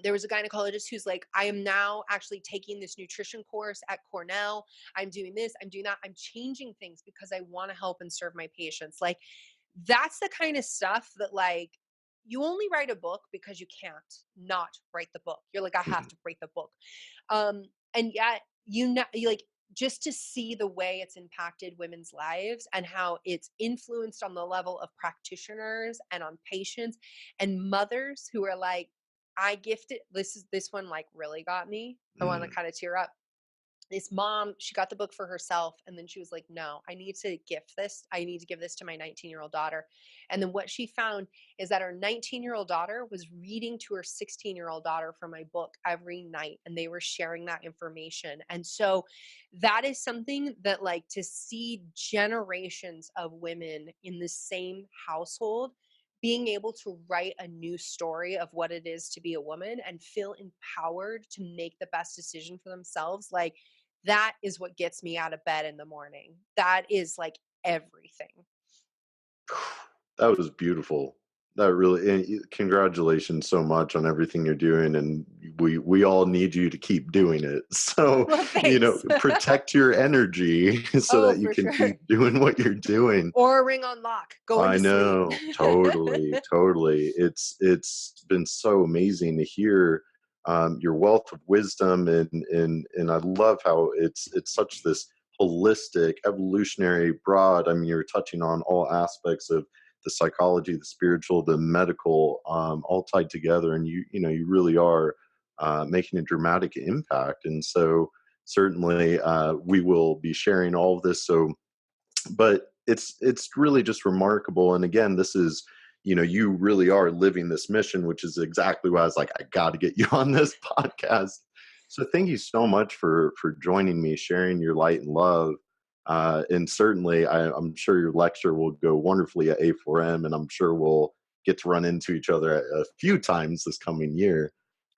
there was a gynecologist who's like, I am now actually taking this nutrition course at Cornell. I'm doing this, I'm doing that. I'm changing things because I want to help and serve my patients. Like, that's the kind of stuff that, like, you only write a book because you can't not write the book. You're like, I have Mhm. to write the book. And yet, you know, you like, just to see the way it's impacted women's lives and how it's influenced on the level of practitioners and on patients and mothers who are like, I gifted this one like really got me. I want to Mm. kind of tear up. This mom, she got the book for herself and then she was like, no, I need to gift this. I need to give this to my 19-year-old daughter. And then what she found is that her 19-year-old daughter was reading to her 16-year-old daughter from my book every night, and they were sharing that information. And so that is something that, like, to see generations of women in the same household being able to write a new story of what it is to be a woman and feel empowered to make the best decision for themselves, like, that is what gets me out of bed in the morning. That is like everything. That was beautiful. That really, and congratulations so much on everything you're doing, and we all need you to keep doing it. So, Well, thanks. protect your energy so Oh, that you for can sure. keep doing what you're doing. Or a ring on lock, going I to sleep. know, totally, totally. It's been so amazing to hear your wealth of wisdom, and I love how it's such this holistic, evolutionary, broad. I mean, you're touching on all aspects of the psychology, the spiritual, the medical, all tied together, and you really are making a dramatic impact. And so, certainly, we will be sharing all of this. So but it's really just remarkable. And again, this is, you really are living this mission, which is exactly why I was like, I got to get you on this podcast. So thank you so much for joining me, sharing your light and love. And certainly I'm sure your lecture will go wonderfully at A4M, and I'm sure we'll get to run into each other a few times this coming year.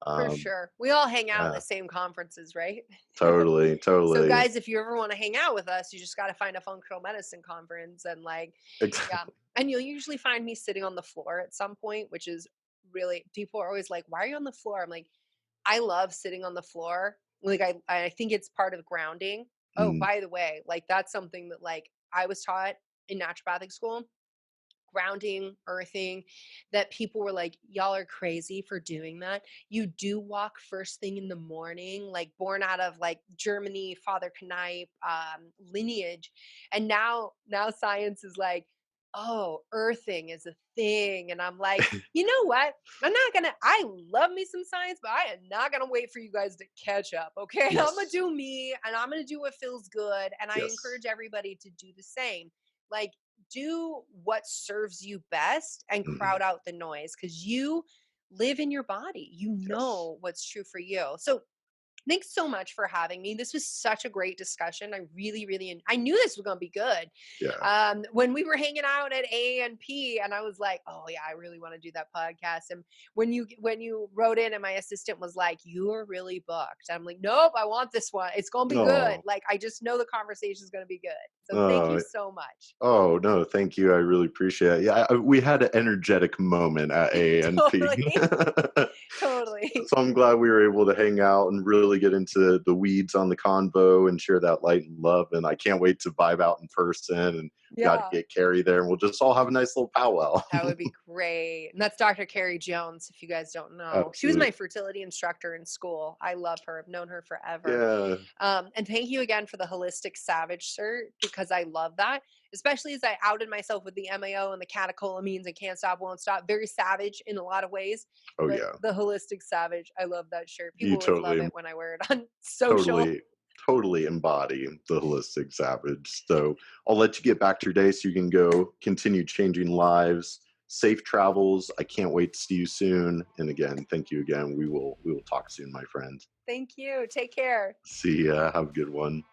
For um, sure. We all hang out in yeah, the same conferences, right? totally, So totally. guys, if you ever want to hang out with us, you just got to find a functional medicine conference and like, yeah. And you'll usually find me sitting on the floor at some point, which is really, people are always like, "Why are you on the floor?" I'm like, I love sitting on the floor. Like I think it's part of grounding. Oh, Mm, by the way, like that's something that like I was taught in naturopathic school, grounding, earthing, that people were like, y'all are crazy for doing that. You do walk first thing in the morning, like born out of like Germany, Father Knipe lineage. And now science is like, oh, earthing is a thing. And I'm like, you know what? I love me some science, but I am not gonna wait for you guys to catch up. Okay. I'm gonna yes, do me and I'm gonna do what feels good. And I yes. encourage everybody to do the same. Like, do what serves you best and Mhm. crowd out the noise because you live in your body. You Yes. know what's true for you. So thanks so much for having me. This was such a great discussion. I really, really, I knew this was going to be good. Yeah. When we were hanging out at A&P, and I was like, oh yeah, I really want to do that podcast. And when you wrote in, and my assistant was like, you are really booked. I'm like, nope, I want this one. It's going to be good. Oh, Like I just know the conversation is going to be good. So thank you oh, so much. oh, no, thank you. I really appreciate it. Yeah, we had an energetic moment at ANP. Totally, totally. So I'm glad we were able to hang out and really get into the weeds on the convo and share that light and love. And I can't wait to vibe out in person, and got to Yeah. get Carrie there, and we'll just all have a nice little powwow. That would be great. And that's Dr. Carrie Jones, if you guys don't know. She was Absolutely. my fertility instructor in school. I love her. I've known her forever. Yeah. And thank you again for the Holistic Savage cert because I love that, especially as I outed myself with the MAO and the catecholamines and can't stop, won't stop. Very savage in a lot of ways, Oh, but yeah. the Holistic Savage, I love that shirt. People You always love totally it when I wear it on social. totally totally embody the holistic savage. So I'll let you get back to your day so you can go continue changing lives. Safe travels. I can't wait to see you soon. And again, thank you again. We will talk soon, my friend. Thank you. Take care. See ya. Have a good one.